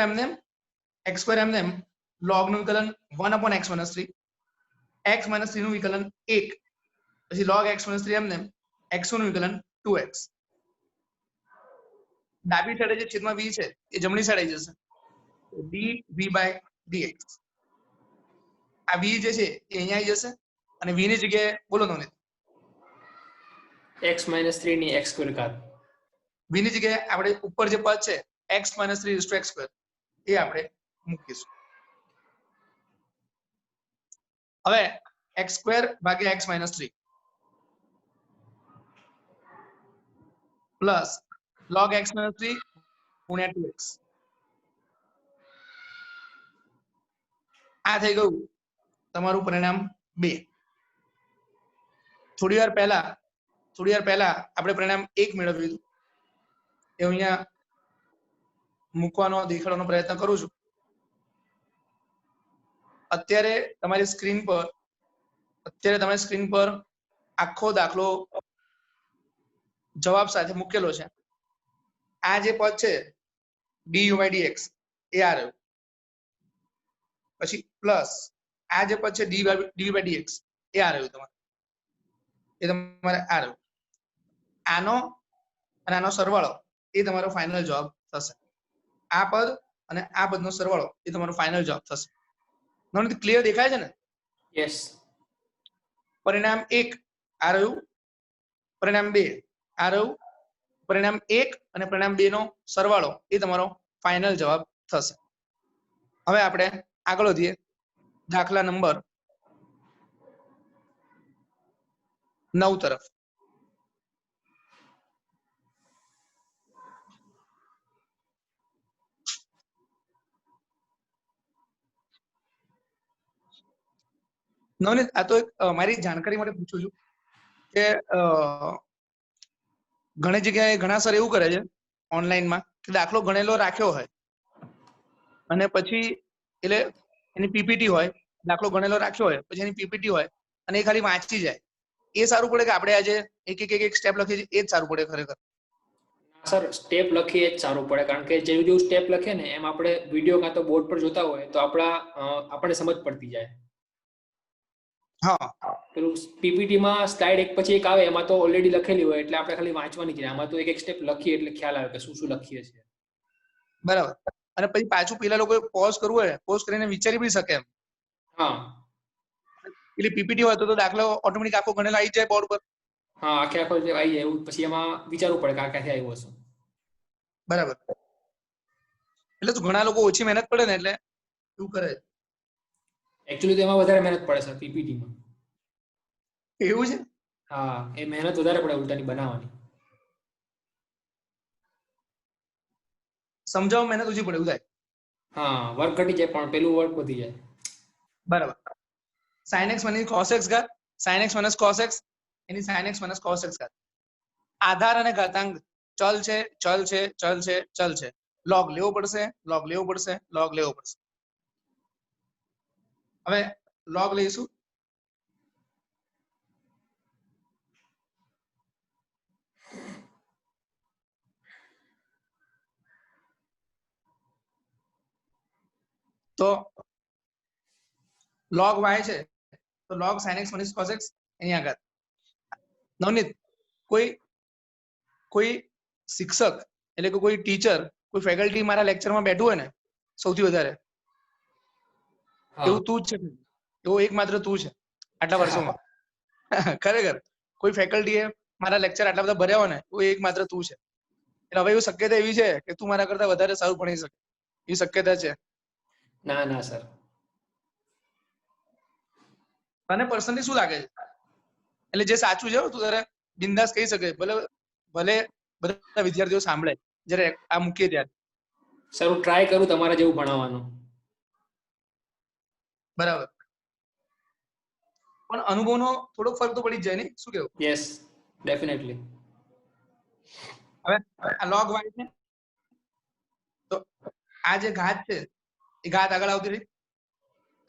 એમને log નું વિકલન 1/x - 3, x - 3 નું વિકલન 1, પછી log x - 3 એમને x1 નું વિકલન 2x. ડાબી સાઈડે જે છેદમાં v છે એ જમણી સાઈડે જશે, dv/dx. આ v જે છે એ અહીંયા આવી જશે અને v ની જગ્યાએ બોલો નવનીત, x - 3 ની x² ઘાત. v ની જગ્યાએ આપણે ઉપર જે પદ છે x - 3 એ આપણે મૂકીશું. હવે x² ભાગ્યા x - 3 પ્લસ log x - 3 ગુણ્યા 2x. આ થઈ ગયું તમારું પરિણામ 2. થોડી વાર પહેલા આપણે પરિણામ 1 મેળવ્યું હતું, એ અહીંયા મૂકવાનો દેખાડવાનો પ્રયત્ન કરું છું. અત્યારે તમારી સ્ક્રીન પર આખો દાખલો જવાબ સાથે મૂકેલો છે. આ જે પદ છે du/dx એ આ રહ્યું, પછી પ્લસ આ જે પદ છે dv/dx એ આ રહ્યું, તમારે આ રહ્યું. આનો અને આનો સરવાળો એ તમારો ફાઇનલ જવાબ થશે. આ પદ અને આ પદનો સરવાળો એ તમારો ફાઇનલ જવાબ થશે. નવનીત ક્લિયર દેખાય છે ને? યસ. પરિણામ 1 આ રહ્યું, પરિણામ 2 આ રહ્યું, પરિણામ 1 અને પરિણામ 2 નો સરવાળો એ તમારો ફાઇનલ જવાબ થશે. હવે આપણે આગળ વધીએ દાખલા નંબર 9 તરફ. નવનીત, આ તો એક મારી જાણકારી માટે પૂછું છું કે ઘણી જગ્યાએ ઘણા સર એવું કરે છે ઓનલાઈનમાં કે દાખલો ગણેલો રાખ્યો હોય અને પછી એટલે એની પીપીટી હોય, દાખલો ગણેલો રાખ્યો હોય પછી એની પીપીટી હોય અને એ ખાલી વાંચી જાય. એ સારું પડે કે આપણે આજે એક સ્ટેપ લખીએ છીએ એ જ સારું પડે ખરેખર? સર, સ્ટેપ લખીએ જ સારું પડે, કારણ કે જેવું સ્ટેપ લખે ને એમ આપણે વિડીયો કાં તો બોર્ડ પર જોતા હોય તો આપણે સમજ પડતી જાય. હા, પેલું પીપીટીમાં સ્લાઇડ એક પછી એક આવે એમાં તો ઓલરેડી લખેલી હોય એટલે આપણે ખાલી વાંચવાની જ. આમાં તો એક સ્ટેપ લખીએ એટલે ખ્યાલ આવે કે શું લખીએ છીએ. બરાબર. અને પછી પાછું પેલા લોકો પોઝ કરવું હોય, પોઝ કરીને વિચારી બી શકે એમ. હા, એટલે પીપીટી હોય તો દાખલો ઓટોમેટિક આખો ગણેલો આવી જાય બોર્ડ પર. હા, આખો આવી જાય એવું પછી એમાં વિચારવું પડે કે આ ક્યાંથી આવ્યું હશે. બરાબર. એટલે તો ઘણા લોકો ઓછી મહેનત પડે ને એટલે એવું કરે. એકચ્યુઅલી તો એમાં વધારે મહેનત પડે સર પીપીટીમાં. એવું છે? હા, એ મહેનત વધારે પડે ઉલટાની બનાવવાની. સમજાવવા મહેનત ઓછી પડે એવું થાય. હા, વર્ક ઘટી જાય પણ પેલું વર્ક વધી જાય. બરાબર. sin x minus cos x ઘાત, sin x minus cos x એની sin x minus cos x ઘાત. આધાર અને ઘાતાંક ચલ છે, ચલ છે, ચલ છે, ચલ છે. log લેવો પડશે, log લેવો પડશે, log લેવો પડશે. હવે log લઈશું. તો log y છે તો log sin x minus cos x એની આગળ. નવનીત, કોઈ શિક્ષક એટલે કે કોઈ ટીચર, કોઈ ફેકલ્ટી મારા લેક્ચરમાં બેઠું હોય ને સૌથી વધારે, એવું તું જ છે. એવું એકમાત્ર તું છે આટલા વર્ષોમાં. ખરેખર કોઈ ફેકલ્ટીએ મારા લેક્ચર આટલા બધા ભર્યા હોય ને એવું એકમાત્ર તું છે. એટલે હવે એવું શક્યતા એવી છે કે તું મારા કરતા વધારે સારું ભણી શકે એવી શક્યતા છે. ના ના સર. તને પર્સનલી શું લાગે છે? એટલે જે સાચું છે તું તારે બિંદાસ કહી શકે, ભલે ભલે બધા વિદ્યાર્થીઓ સાંભળે જ્યારે આ મૂકીએ ત્યારે. સર હું ટ્રાય કરું તમારા જેવું ભણાવવાનું. બરાબર. પણ અનુભવનો થોડોક ફરક તો પડી જ જાય ને, શું કેવું? Yes, definitely. હવે આ log y છે તો આ જે ઘાત છે એ ઘાત આગળ આવતી રહી,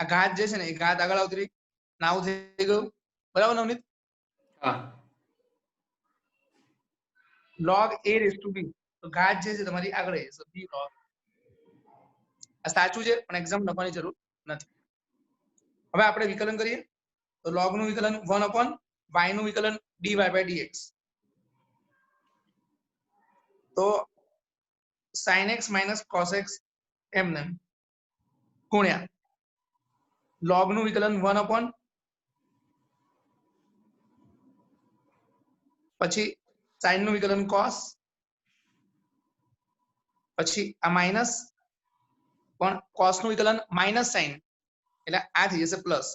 આ ઘાત જે છે ને એ ઘાત આગળ આવતી રહી, નાવું થઈ ગયું. બરાબર નવનીત? હા. log a raised to b તો ઘાત જે છે તમારી આગળ આવી જશે, b log. આ સાચું છે પણ એક્ઝામ લખવાની જરૂર નથી. હવે આપણે વિકલન કરીએ તો log નું વિકલન 1/y નું વિકલન dy by dx. તો sin x minus cos x એમને ગુણ્યા log નું વિકલન 1/, પછી sin નું વિકલન cos, પછી આ માઇનસ, પણ cos નું વિકલન માઇનસ sin એટલે આ થઈ જશે પ્લસ,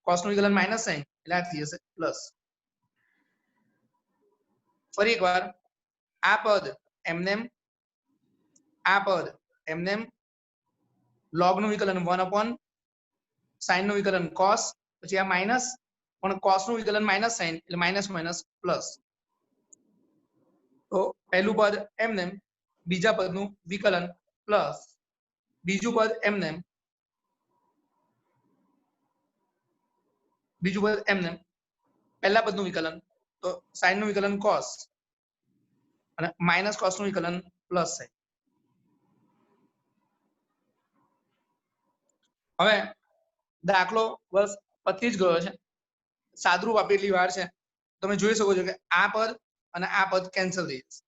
cos નું વિકલન માઇનસ sin એટલે આ થઈ જશે પ્લસ. ફરી એકવાર આ પદ એમને, આ પદ એમને, log નું વિકલન 1/, sin નું વિકલન cos, પછી આ માઇનસ, પણ cos નું વિકલન માઇનસ sin એટલે માઇનસ માઇનસ પ્લસ. તો પહેલું પદ એમને, બીજા પદનું વિકલન પ્લસ બીજું પદ એમને, બીજું પદ એમને, પહેલા પદનું વિકલન તો sin નું વિકલન cos અને માઇનસ cos નું વિકલન પ્લસ sin. હવે દાખલો બસ પતી જ ગયો છે. સાદુરૂપ આપી એટલી વાર છે. તમે જોઈ શકો છો કે આ પદ અને આ પદ કેન્સલ થઈ જશે.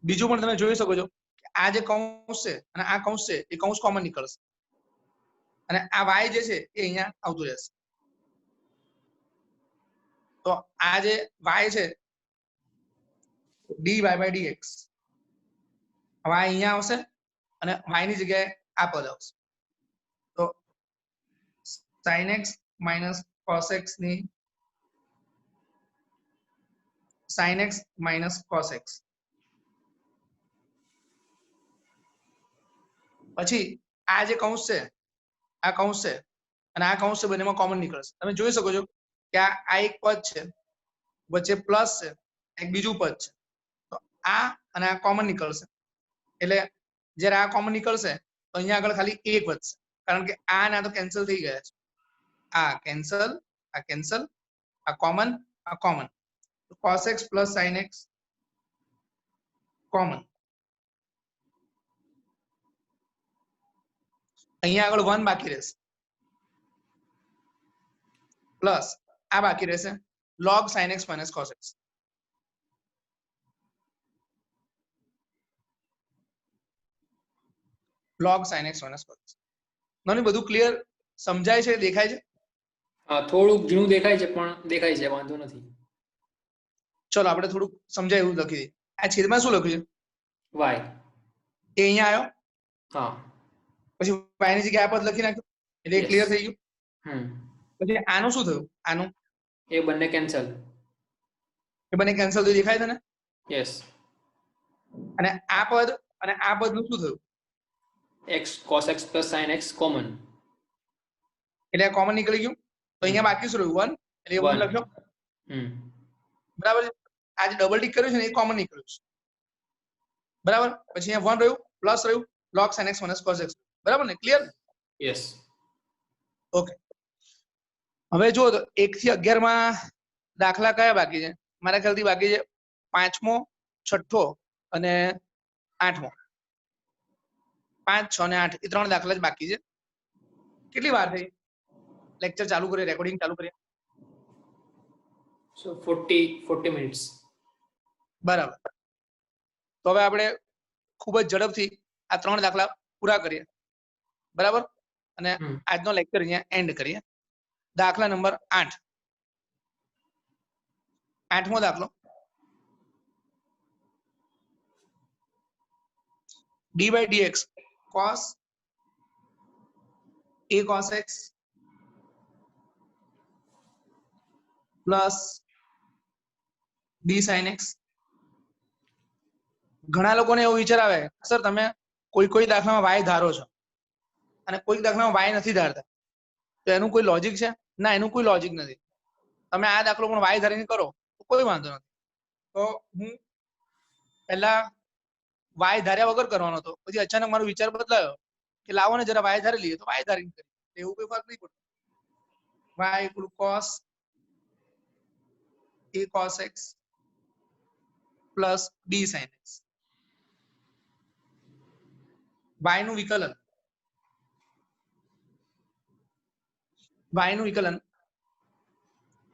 બીજું પણ તમે જોઈ શકો છો કે આ જે કૌંસ છે અને આ કૌંસ છે એ કૌંસ કોમન નીકળશે અને આ y જે છે એ અહીંયા આવતું રહેશે. તો આ જે y છે dy by dx, હવે અહીંયા આવશે અને y ની જગ્યાએ આ પદ આવશે. તો sin x minus cos x ની sin x minus cos x, પછી આ જે કૌંસ છે આ કૌંસ છે અને આ કૌંસ છે બંનેમાં કોમન નીકળશે. તમે જોઈ શકો છો કે આ એક પદ છે, વચ્ચે પ્લસ છે, એક બીજું પદ છે. તો આ અને આ કોમન નીકળશે એટલે જ્યારે આ કોમન નીકળશે તો અહીંયા આગળ ખાલી એક વધશે, કારણ કે આ ના તો કેન્સલ થઈ ગયા છે. આ કેન્સલ, આ કેન્સલ, આ કોમન, આ common. cos x plus sin x common. અહીંયા આગળ 1 બાકી રહેશે પ્લસ આ બાકી રહેશે log sin x minus cos x. log sin x minus cos x. મને બધું ક્લિયર સમજાય છે, દેખાય છે? હા, થોડુંક ઝીણું દેખાય છે પણ દેખાય છે, વાંધો નથી. ચલો આપણે થોડુંક સમજાય એવું લખી દઈએ. આ છેદમાં શું લખ્યું છે? y. એ અહીંયા આવ્યો હા પછી y ની જગ્યાએ આ પદ લખી નાખ્યું એટલે Yes. ક્લિયર થઈ ગયું. હમ પછી આનું શું થયું? આનું એ બંને કેન્સલ. એ બંને કેન્સલ થઈ દેખાય છે ને? યસ. અને આ પદનું શું થયું? x cos x plus sin x common. એટલે આ કોમન નીકળી ગયું. તો અહીંયા બાકી શું રહ્યું? 1 એટલે એ 1 લખ્યો. હમ બરાબર છે. આ જે ડબલ ટિક કર્યું છે ને એ કોમન નીકળ્યું છે. બરાબર. પછી અહીંયા 1 રહ્યું, પ્લસ રહ્યું, log sin x minus cos x. બરાબર ને? ક્લિયર? યસ. ઓકે. હવે જો તો 1 થી 11 માં દાખલા કયા બાકી છે? મારા ખ્યાલથી બાકી છે 5મો, 6ઠ્ઠો અને 8મો. 5, 6 અને 8 એ 3 દાખલા જ બાકી છે. કેટલી વાર થઈ લેક્ચર ચાલુ કરીએ, રેકોર્ડિંગ ચાલુ કરીએ? સો 40 મિનિટ્સ. બરાબર. તો હવે આપણે ખૂબ જ ઝડપથી આ 3 દાખલા પૂરા કરીએ. બરાબર. અને આજનો લેક્ચર અહીંયા એન્ડ કરીએ. દાખલા નંબર 8. 8મો દાખલો. d by dx cos a cos x plus b sin x. ઘણા લોકોને એવો વિચાર આવે સર તમે કોઈ દાખલામાં y ધારો છો અને કોઈ દાખલામાં y નથી ધારતા, તો એનું કોઈ લોજિક છે? ના, એનું કોઈ લોજિક નથી. તમે આ દાખલો પણ y ધારીને કરો તો કોઈ વાંધો નથી. તો હું પહેલા y ધાર્યા વગર કરવાનો હતો, પછી અચાનક મારો વિચાર બદલાયો કે લાવો ને જરા y ધારી લઈએ, તો y ધારીને કરીએ. એવું કોઈ ફરક નહીં પડતો. y equal cos a cos x plus b sin x. y નું વિકલન, y નું વિકલન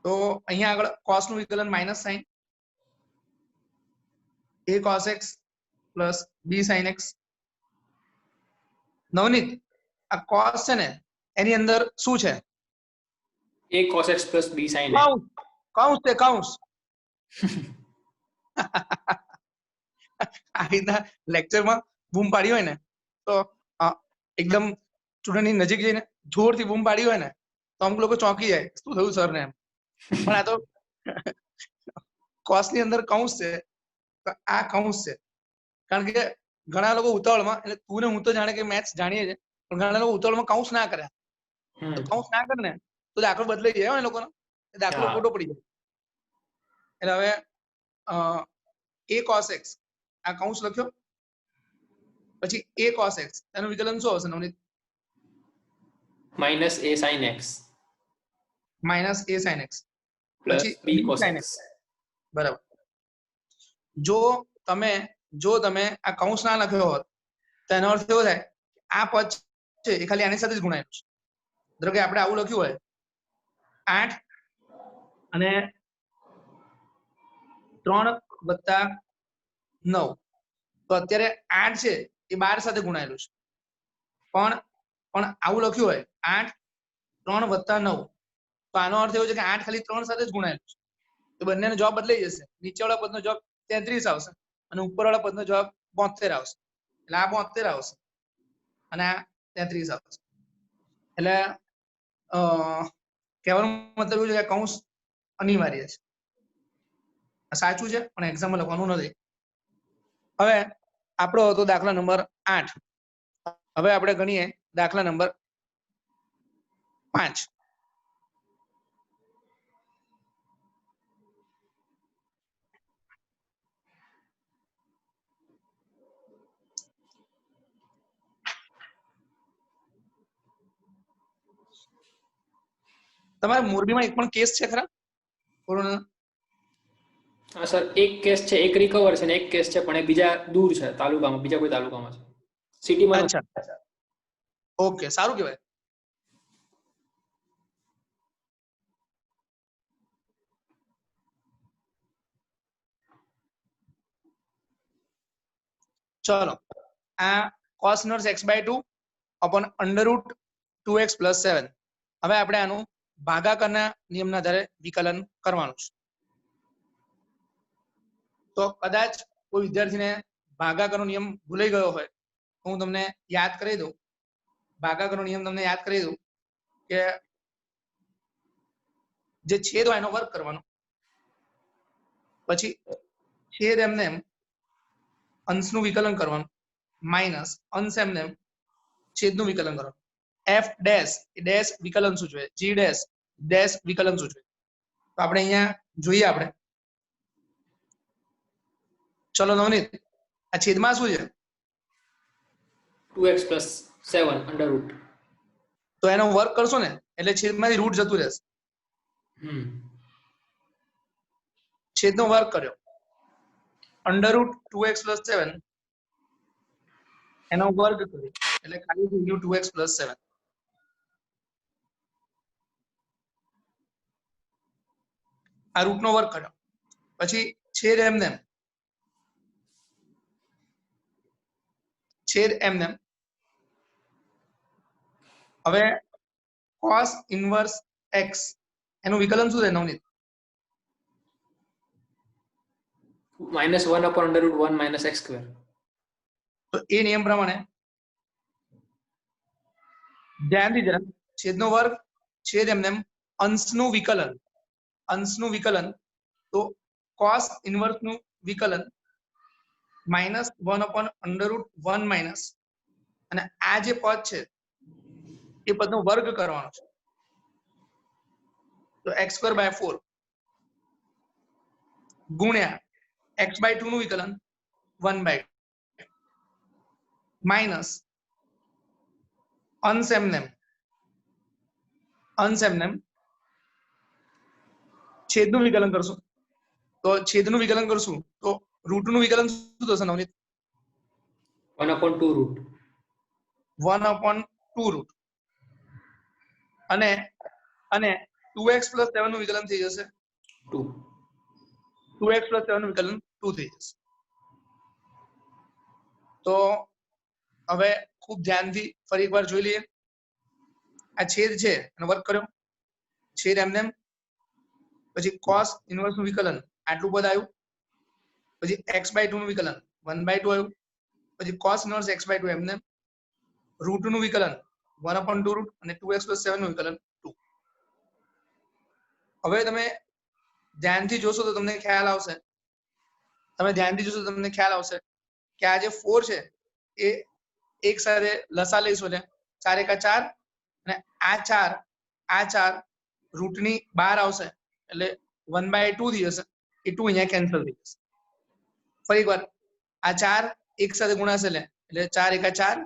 તો અહીંયા આગળ cos નું વિકલન minus sign a cos x plus b sin x. Navneet, આ cos છે ને એની અંદર શું છે? a cos x plus b sin x. કૌંસ છે, કૌંસ. આ રીતના લેક્ચરમાં બૂમ પાડી હોય ને તો એકદમ સ્ટુડન્ટની નજીક જઈને જોરથી બૂમ પાડી હોય ને તો અમુક લોકો ચોંકી જાય, શું થયું સર ને એમ. પણ આ તો કોસ ની અંદર કૌંસ છે, તો આ કૌંસ છે. કારણ કે ઘણા લોકો ઉતાવળમાં, એટલે તું ને હું તો જાણે કે મેથ્સ જાણીએ છે, પણ ઘણા લોકો ઉતાવળમાં કૌંસ ના કરે. તો કૌંસ ના કરે ને તો દાખલો બદલાઈ જાય એ લોકોનો, દાખલો ખોટો પડી જાય. એટલે હવે a cos x આ કૌંસ લખ્યો, પછી a cos x એનું વિકલન શું આવશે Navneet? minus a sin x minus a sin x plus પછી b cos sin x. બરાબર. જો તમે આ કૌંસ ના લખ્યો હોત તો એનો અર્થ એવો થાય આ પદ છે એ ખાલી આની સાથે જ ગુણાયેલું છે. ધારો કે આપણે આવું લખ્યું હોય 8 અને 3 વત્તા 9, તો અત્યારે 8 છે એ 12 સાથે ગુણાયેલું છે. પણ આવું લખ્યું હોય 8 3 વત્તા 9, તો આનો અર્થ એવો છે કે 8 ખાલી 3 સાથે જ ગુણાયેલું છે. તો બંનેનો જવાબ બદલાઈ જશે. નીચેવાળા પદનો જવાબ 33 આવશે અને ઉપરવાળા પદનો જવાબ 72 આવશે. એટલે આ 72 આવશે અને આ 33 આવશે. એટલે કહેવાનો મતલબ એવું છે કે કૌંસ અનિવાર્ય છે. સાચું છે પણ એક્ઝામમાં લખવાનું નથી. હવે આપણો હતો દાખલા નંબર 8. હવે આપણે ગણીએ દાખલા નંબર 5. તમારે મોરબીમાં એક પણ કેસ છે ખરા કોરોના? હા સર, એક કેસ છે, એક રિકવર છે ને એક કેસ છે, પણ એ બીજા દૂર છે તાલુકામાં, બીજા કોઈ તાલુકામાં છે, સિટીમાં. અચ્છા, ઓકે, સારું કહેવાય. ચલો, આ cos inverse x/2 upon under root 2x plus 7. હવે આપણે આનું ભાગાકારના નિયમના આધારે વિકલન કરવાનું છે. તો કદાચ કોઈ વિદ્યાર્થીને ભાગાકારનો નિયમ ભૂલાઈ ગયો હોય હું તમને યાદ કરી દઉં, ભાગાકારનો નિયમ તમને યાદ કરી દઉં કે જે છેદ હોય એનો વર્ગ કરવાનો, પછી છેદ એમને એમ અંશનું વિકલન કરવાનું, માઇનસ અંશ એમને એમ છેદનું વિકલન કરવાનું. એફ ડેશ એ ડેશ વિકલન સૂચવે, જી ડેશ ડેશ વિકલન સૂચવે. તો આપણે અહીંયા જોઈએ આપણે, ચલો નવનીત, આ છેદમાં શું છે? 2x + 7 under route. તો એનો વર્ગ કરશો ને એટલે છેદમાંથી રૂટ જતું રહેશે. છેદનો વર્ગ કર્યો, અંડર રૂટ 2x + 7 એનો વર્ગ કર્યો એટલે ખાલી થઈ ગયું 2x + 7. આ રૂટનો વર્ગ કર્યો, પછી છેદ એમને છેદ એમને હવે cos ઇન્વર્સ x એનું વિકલન શું છે નવનીત? -1/√1 - x². તો એ નિયમ પ્રમાણે ધ્યાનથી જરા, છેદનો વર્ગ છેદ એમને અંશનું વિકલન, તો cos ઇન્વર્સ નું વિકલન -1/√1 અને આ જે પદ છે એ પદનો વર્ગ કરવાનો છે, તો x²/4 ગુણ્યા x/2 નું વિકલન 1/2 માઇનસ અંશ એમને છેદનું વિકલન કરશું, તો છેદનું વિકલન કરશું તો રૂટનું વિકલન શું થશે નવનીત? 1/2 રૂટ. 1/2 રૂટ અને 2x + 7 નું વિકલન થઈ જશે 2. 2x + 7 નું વિકલન 2 થઈ જશે. તો હવે ખૂબ ધ્યાનથી ફરી એકવાર જોઈ લઈએ. આ છેદ છે એનો વર્ગ કર્યો, છેદ એમને પછી cos ઇન્વર્સ નું વિકલન આટલું પદ આવ્યું, પછી x/2 નું વિકલન 1/2 આવ્યું, પછી cos ઇન્વર્સ x/2 એમને રૂટનું વિકલન 1/2 રૂટ અને 2x + 7 નું વિકલન 2. હવે તમે ધ્યાનથી જોશો તો તમને ખ્યાલ આવશે, કે આ જે 4 છે એ એક સાથે લસા લઈશું એટલે 4 × 4 અને આ 4 રૂટની બહાર આવશે એટલે 1/2 થઈ જશે, એ 2 અહીંયા કેન્સલ થઈ જશે. ફરી એકવાર આ 4 એક સાથે ગુણાશે એટલે 4 × 4,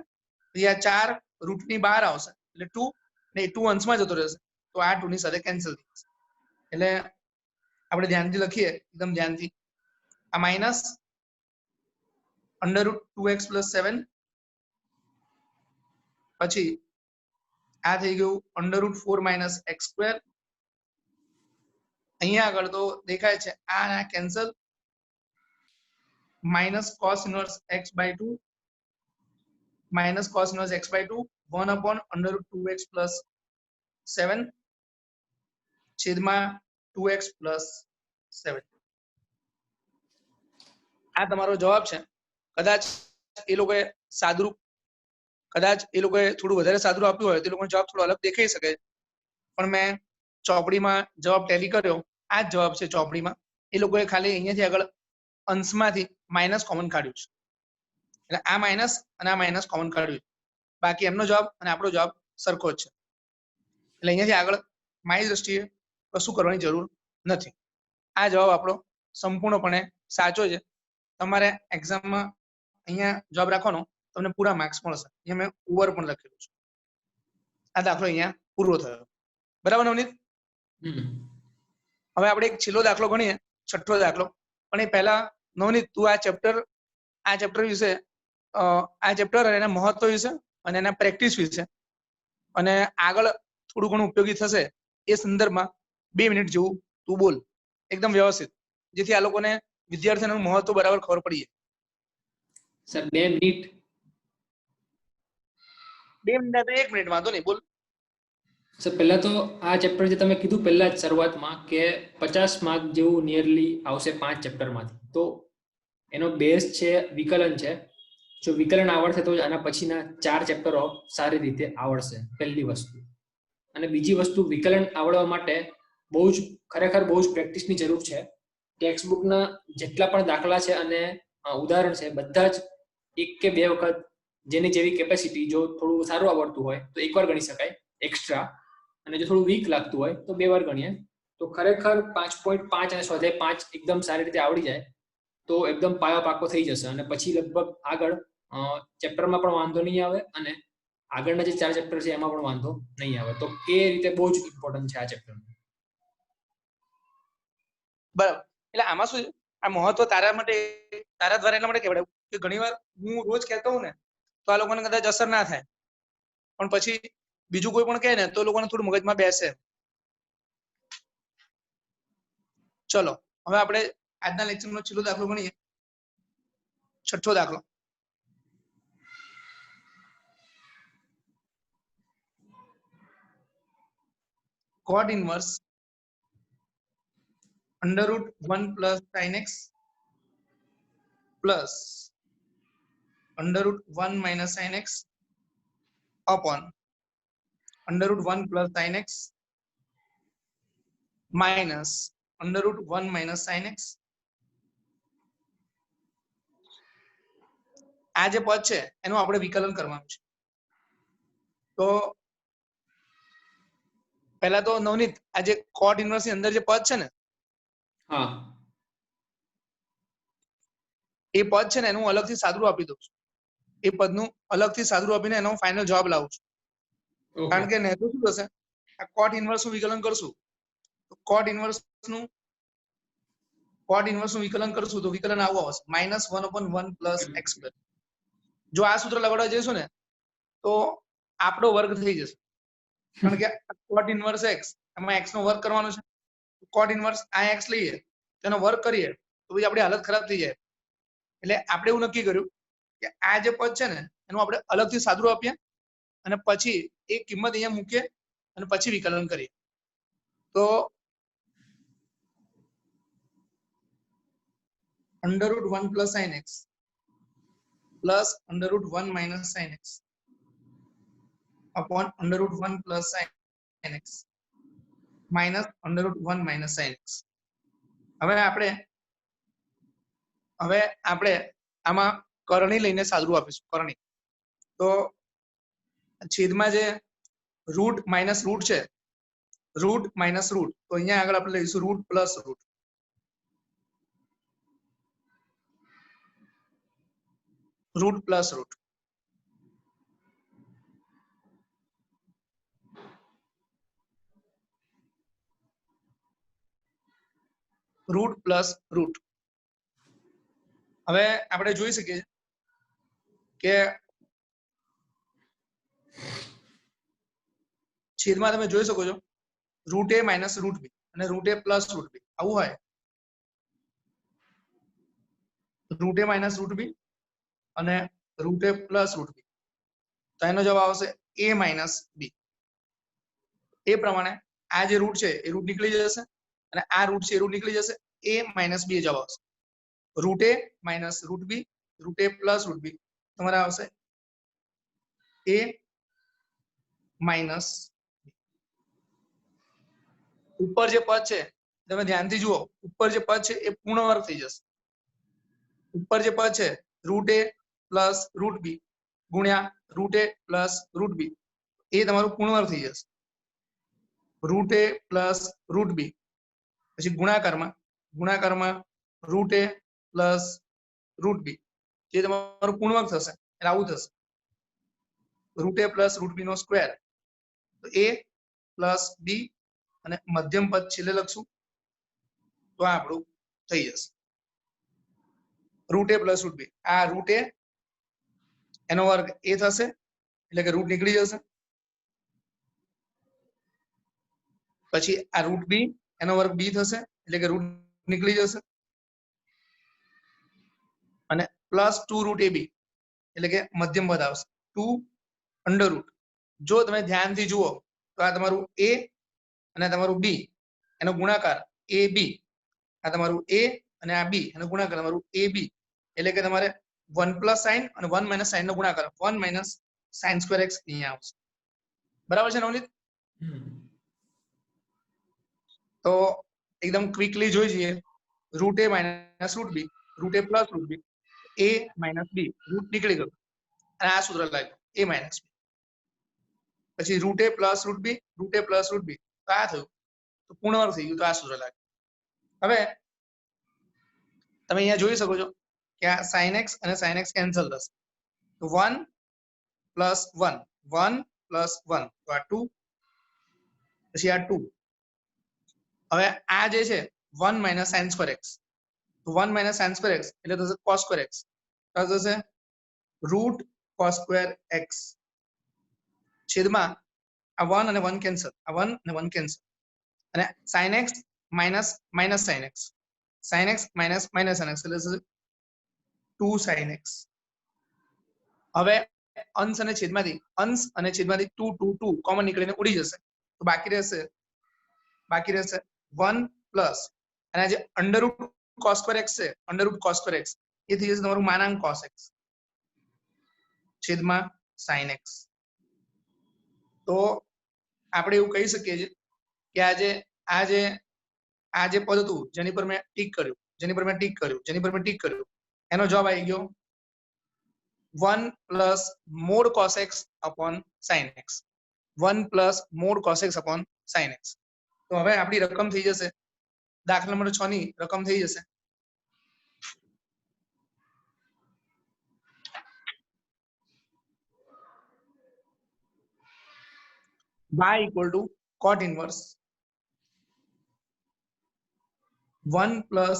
પછી આ 4 રૂટની બહાર આવશે એટલે 2 ને 2 અંશમાં જતો રહેશે, તો આ 2 ની સાથે કેન્સલ થઈ જશે. એટલે આપણે ધ્યાનથી લખીએ, એકદમ ધ્યાનથી, આ માઇનસ √2x + 7 પછી આ થઈ ગયું √4 - x². અહીંયા આગળ તો દેખાય છે આ cancel, minus cos inverse x/2 1/√2x + 7 છેદમાં 2x + 7. આ તમારો જવાબ છે. કદાચ એ લોકોએ થોડું વધારે સાદું આપ્યું હોય તો એ લોકોનો જવાબ થોડો અલગ દેખાઈ શકે, પણ મેં ચોપડીમાં જવાબ ટેલી કર્યો, આ જ જવાબ છે ચોપડીમાં. એ લોકોએ ખાલી અહીંયાથી આગળ અંશમાંથી માઇનસ કોમન કાઢ્યું છે, એટલે આ માઇનસ અને આ માઇનસ કોમન કાઢ્યું છે, બાકી એમનો જવાબ અને આપણો જવાબ સરખો જ છે. એટલે અહીંયાથી આગળ મારી દ્રષ્ટિએ કશું કરવાની જરૂર નથી. આ જવાબ આપણો સંપૂર્ણપણે સાચો છે. તમારે એક્ઝામમાં અહીંયા જવાબ રાખવાનો, તમને પૂરા માર્ક્સ મળશે. અહીંયા મેં ઓવર પણ લખેલું છે. આ દાખલો અહીંયા પૂરો થયો. બરાબર નવનીત? હવે આપણે એક છેલ્લો દાખલો ગણીએ, છઠ્ઠો દાખલો. પણ એ પહેલા નવનીત, તું આ ચેપ્ટર વિશે, આ ચેપ્ટર અને એના મહત્વ વિશે અને એના પ્રેક્ટિસ વિશે અને આગળ થોડું ઘણું ઉપયોગી થશે એ સંદર્ભમાં 2 મિનિટ જેવું તું બોલ, એકદમ વ્યવસ્થિત, જેથી આ લોકોને વિદ્યાર્થીઓનું મહત્વ બરાબર ખબર પડી જાય. Sir 2 minute? 2 મિનિટ 1 મિનિટ વાંધો નહીં, બોલ. સર પહેલા તો આ ચેપ્ટર જે તમે કીધું પહેલા જ શરૂઆતમાં કે 50 માર્ક જેવું નિયરલી આવશે 5 ચેપ્ટરમાંથી, તો એનો બેઝ છે વિકલન છે, જો વિકલન આવડશે તો જ આના પછીના 4 ચેપ્ટરો સારી રીતે આવડશે, પહેલી વસ્તુ. અને બીજી વસ્તુ, વિકલન આવડવા માટે ખરેખર બહુ જ પ્રેક્ટિસની જરૂર છે. ટેક્સ્ટ બુકના જેટલા પણ દાખલા છે અને ઉદાહરણ છે, બધા જ 1 કે 2 વખત જેની જેવી કેપેસિટી, જો થોડું સારું આવડતું હોય તો એકવાર ગણી શકાય એક્સ્ટ્રા, અને જો થોડું વીક લાગતું હોય તો 2 વાર ગણીએ. તો ખરેખર 5.5 અને સ્વાધ્યાય 5 એકદમ સારી રીતે આવડી જાય તો એકદમ પાયો પાકો થઈ જશે, અને પછી લગભગ આગળ ચેપ્ટરમાં પણ વાંધો નહીં આવે, અને આગળના જે 4 ચેપ્ટર છે એમાં પણ વાંધો નહીં આવે. તો એ રીતે બહુ જ ઇમ્પોર્ટન્ટ છે આ ચેપ્ટર. બરાબર. એટલે આમાં શું છે, આ મહત્વ તારા દ્વારા એટલા માટે કહેવાય કે ઘણીવાર હું રોજ કહેતો હોઉં ને તો આ લોકોને કદાચ અસર ના થાય, પણ પછી બીજું કોઈ પણ કહે ને તો લોકોને થોડું મગજમાં બેસે. ચલો હવે આપણે આજના લેક્ચરનો છેલ્લો દાખલો ગણીએ. 6થો દાખલો. cot inverse under root 1 plus sin x plus under root 1 minus sin x upon under root 1 plus sin x minus under root 1 minus sin x. આ જે પદ છે એનું આપણે વિકલન કરવાનું છે. તો પહેલા તો નવનીત, આ જે cot inverse ની અંદર જે પદ છે ને, હા, એ પદ છે ને એનું અલગથી સાદું આપી દઉં છું. એ પદનું અલગથી સાદું આપીને એનો ફાઇનલ જવાબ લાવું છું. કારણ કે નહીં તો શું થશે, આ cot inverse નું વિકલન કરશું તો cot inverse નું વિકલન કરશું તો વિકલન આવું આવશે -1/1 plus x square. જો આ સૂત્ર લગાડવા જઈશું ને તો આપણો વર્ગ થઈ જશે, કારણ કે cot inverse x એમાં x નો વર્ગ કરવાનો છે. cot inverse આ x લઈએ તેનો વર્ગ કરીએ તો પછી આપણી હાલત ખરાબ થઈ જાય. એટલે આપણે એવું નક્કી કર્યું કે આ જે પદ છે ને એનું આપણે અલગથી સાદું આપીએ અને પછી એ કિંમત અહીંયા મૂકીએ અને પછી વિકલન કરીએ. તો under root 1 plus sin x plus under root 1 minus sin x upon under root 1 plus sin x minus under root 1 minus sin x. હવે આપણે આમાં કરણી લઈને સાદું આપીશું. કરણી તો છેદમાં જે રૂટ માઇનસ રૂટ છે, રૂટ માઇનસ રૂટ, તો અહીંયા આગળ આપણે લઈશું root plus root. Root plus root. Root plus root. હવે આપણે જોઈ શકીએ કે છેદમાં તમે જોઈ શકો છો root a minus root b અને root a plus root b આવું હોય. Root a minus root b અને root a plus root b, તો એનો જવાબ આવશે a માઇનસ b. એ પ્રમાણે આ જે રૂટ છે એ રૂટ નીકળી જશે અને આ રૂટ છે એ રૂટ નીકળી જશે. a માઇનસ b જવાબ આવશે. Root a minus root b, root a plus root b તમારે આવશે a માઇનસ. ઉપર જે પદ છે તમે ધ્યાનથી જુઓ, ઉપર જે પદ છે એ પૂર્ણ વર્ગ થઈ જશે. ઉપર જે પદ છે root a plus root b ગુણ્યા root a plus root b, એ તમારું પૂર્ણ વર્ગ થઈ જશે. Root a plus root b પછી ગુણાકારમાં root a plus root b, જે તમારું પૂર્ણ વર્ગ થશે એટલે આવું થશે root a plus root b નો સ્ક્વેર. તો a પ્લસ b અને મધ્યમ પદ છેલ્લે લખશું તો આપણું થઈ જશે root a plus root b. આ રૂટ a એનો વર્ગ a થશે એટલે કે રૂટ નીકળી જશે. પછી આ રૂટ b એનો વર્ગ b થશે એટલે કે રૂટ નીકળી જશે. અને પ્લસ 2 રૂટ ab એટલે કે મધ્યમ પદ આવશે 2 અંડર રૂટ. જો તમે ધ્યાનથી જુઓ તો આ તમારું a અને તમારું b એનો ગુણાકાર ab, આ તમારું a અને આ b એનો ગુણાકાર તમારું ab, એટલે કે તમારે 1 પ્લસ સાઇન અને 1 માઇનસ સાઇન નો ગુણાકાર 1 માઇનસ સાઇન સ્ક્વેર એક્સ અહીંયા આવશે. બરાબર છે નવનીત? તો એકદમ ક્વિકલી જોઈ જઈએ. Root a minus root b, root a plus root b, a minus b, root નીકળી ગયું અને આ સૂત્ર લાગ્યું a માઇનસ b. પછી root a plus root b, root a plus root b, તો આ થયું, તો પૂર્ણવર્ગ થઈ ગયું, તો આ સૂત્ર લાગ્યું. હવે તમે અહીંયા જોઈ શકો છો કે આ sin x અને sin x કેન્સલ થશે, તો 1 પ્લસ 1, 1 પ્લસ 1, તો આ 2, પછી આ 2. હવે આ જે છે 1 માઇનસ સાઇન સ્ક્વેર એક્સ, તો 1 માઇનસ સાઇન સ્ક્વેર એક્સ એટલે થશે કોસ સ્ક્વેર એક્સ, તો થશે રૂટ કોસ સ્ક્વેર એક્સ છેદમાં આ 1 અને 1 કેન્સલ, આ 1 અને 1 કેન્સલ, અને sine x minus minus sine x, sine x minus minus sine x એટલે થશે 2 સાઇન એક્સ. હવે અંશ અને છેદમાંથી 2 2 2 કોમન નીકળીને ઉડી જશે, તો બાકી રહેશે 1 પ્લસ અને આ જે under root cos square x છે, under root cos square x એ થઈ જશે તમારું માનાંક કોસ એક્સ છેદમાં સાઇન એક્સ. તો આપણે એવું કહી શકીએ છીએ કે આ જે પદ હતું જેની પર મેં ટીક કર્યું એનો જવાબ આવી ગયો 1 plus mode cos x upon sine x, 1 plus mode cos x upon sine x. તો હવે આપણી રકમ થઈ જશે, દાખલા નંબર 6 ની રકમ થઈ જશે y equal to cot inverse 1 plus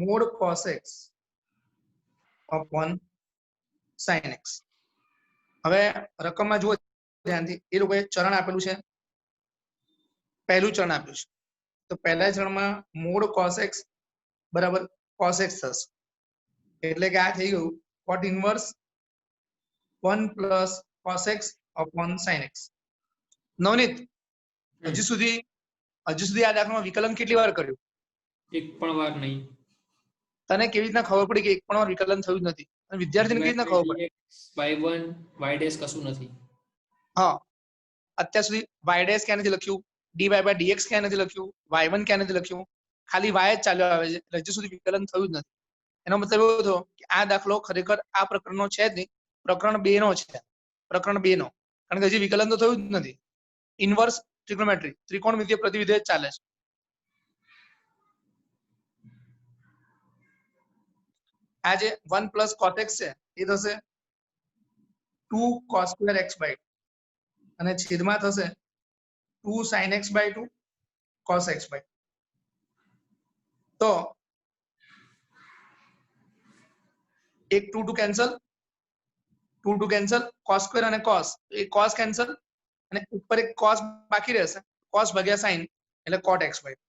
mod cos x upon sin x. હવે રકમમાં જુઓ ધ્યાનથી, એ લોકોએ ચરણ આપેલું છે, પહેલું ચરણ આપ્યું છે, તો પહેલા ચરણમાં મોડ cos x બરાબર cos x થશે, એટલે કે આ થઈ ગયું cot inverse 1 plus cos x upon sin x. Navneet, હજી સુધી આ દાખલામાં વિકલન કેટલી વાર કર્યું? એક પણ વાર નહીં. તને કેવી રીતના ખબર પડી કે એક પણ વાર વિકલન થયું જ નથી? અને વિદ્યાર્થીને કેવી રીતના ખબર પડે? y1 y ડેશ કશું નથી. હા, અત્યાર સુધી y ડેશ ક્યાં નથી લખ્યું, dy by dx ક્યાં નથી લખ્યું, y1 ક્યાં નથી લખ્યું, ખાલી y જ ચાલ્યો આવે છે, હજી સુધી વિકલન થયું જ નથી. એનો મતલબ એવો થયો કે આ દાખલો ખરેખર આ પ્રકરણનો છે જ નહીં, પ્રકરણ 2 નો છે, પ્રકરણ 2 નો, કારણ કે હજી વિકલન તો થયું જ નથી. ઇન્વર્સ ટ્રિગ્નોમેટ્રી, ત્રિકોણમિતીય પ્રતિવિધેય ચાલે છે. આ જે 1 પ્લસ cot x છે એ થશે 2 cos સ્ક્વેર x બાય 2 અને છેદમાં થશે 2 sin x by 2 cos x by 2. તો એક 2 2 કેન્સલ, 2 2 કેન્સલ, cos સ્ક્વેર અને cos, એ cos કેન્સલ અને ઉપર એક cos બાકી રહેશે, cos ભાગ્યા sin એટલે cot x બાય 2.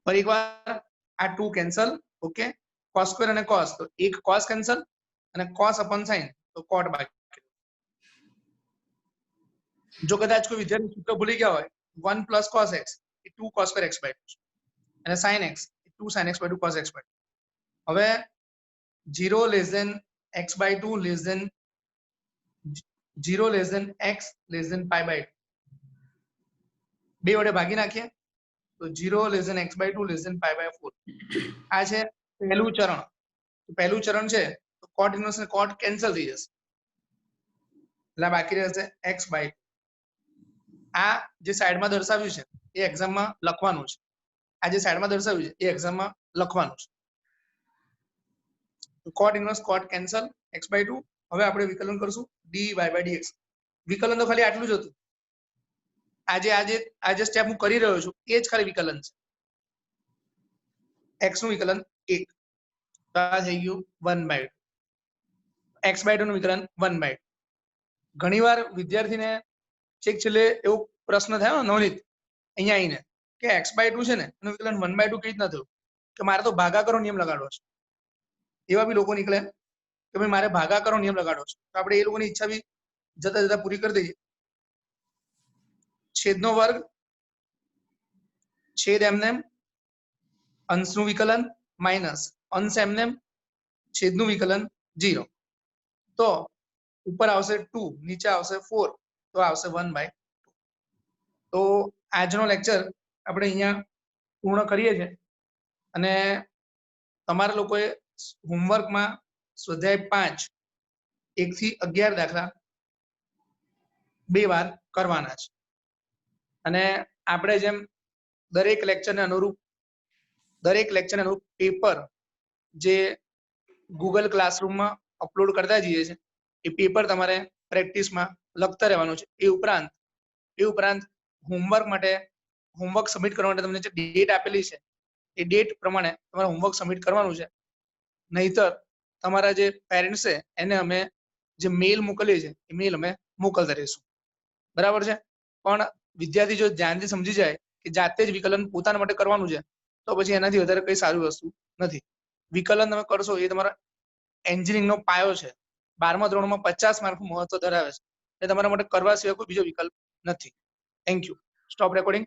ફરી એકવાર આ 2 કેન્સલ, ઓકે, cos સ્ક્વેર અને cos, તો એક cos કેન્સલ અને cos અપોન sin, તો cot બાકી. જો કદાચ કોઈ વિદ્યાર્થી સૂત્ર ભૂલી ગયા હોય, 1 પ્લસ cos x એ 2 cos સ્ક્વેર x બાય 2 અને sin x એ 2 sin x by 2 cos x by 2. હવે 0 less than x by 2 less than 0 less than x less than pi by 2, બે વડે ભાગી નાખીએ તો 0 less than x by 2 less than pi by 4. આ છે પહેલું ચરણ. તો પહેલું ચરણ છે તો cot ઇન્વર્સ અને cot કેન્સલ થઈ જશે, એટલે બાકી રહેશે x બાય 2. આ જે સાઈડમાં દર્શાવ્યું છે એ એક્ઝામમાં લખવાનું છે, આ જે સાઈડમાં દર્શાવ્યું છે એ એક્ઝામમાં લખવાનું છે. cot inverse cot cancel x by 2. હવે આપણે વિકલન કરશું dy by dx. વિકલન તો ખાલી આટલું જ હતું, આજે સ્ટેપ હું કરી રહ્યો છું એ જ ખાલી વિકલન છે. x નું વિકલન 1, તો આ થઈ ગયું 1 બાય 2, x બાય 2 નું વિકલન 1 બાય 2. ઘણીવાર વિદ્યાર્થીને છેક છેલ્લે એવો પ્રશ્ન થયો નવનીત અહીંયા આવીને કે x બાય 2 છે ને એનું વિકલન 1 બાય 2 કેવી રીતના થયું, કે મારે તો ભાગાકારનો નિયમ લગાડવો છે. એવા બી લોકો નીકળે કે ભાઈ મારે ભાગાકારનો નિયમ લગાડવો છે, તો આપણે એ લોકોની ઈચ્છા બી જતા જતા પૂરી કરી દઈએ. છેદનો વર્ગ છેદ એમને અંશનું વિકલન માઇનસ અંશ એમને છેદનું વિકલન 0. તો ઉપર આવશે 2, નીચે આવશે 4, તો આવશે 1/2. તો આજનો લેક્ચર આપણે અહીંયા પૂર્ણ કરીએ છીએ. અને તમારા લોકોએ હોમવર્કમાં સ્વાધ્યાય 5 1 થી 11 દાખલા 2 વાર કરવાના છે. અને આપણે જેમ દરેક લેક્ચરને અનુરૂપ પેપર જે ગૂગલ ક્લાસરૂમમાં અપલોડ કરતા જઈએ છીએ, એ પેપર તમારે પ્રેક્ટિસમાં લખતા રહેવાનું છે. એ ઉપરાંત હોમવર્ક માટે હોમવર્ક સબમિટ કરવા માટે તમને જે ડેટ આપેલી છે એ ડેટ પ્રમાણે તમારે હોમવર્ક સબમિટ કરવાનું છે. નહીતર તમારા જે પેરેન્ટ્સ છે એને અમે જે મેલ મોકલીએ છીએ એ મેલ અમે મોકલતા રહીશું. બરાબર છે? પણ વિદ્યાર્થી જો ધ્યાનથી સમજી જાય કે જાતે જ વિકલન પોતાના માટે કરવાનું છે, તો પછી એનાથી વધારે કઈ સારી વસ્તુ નથી. વિકલન તમે કરશો એ તમારા એન્જિનિયરિંગનો પાયો છે. 12મા ધોરણમાં 50 માર્કનું મહત્વ ધરાવે છે. એ તમારા માટે કરવા સિવાય કોઈ બીજો વિકલ્પ નથી. Thank you. Stop recording.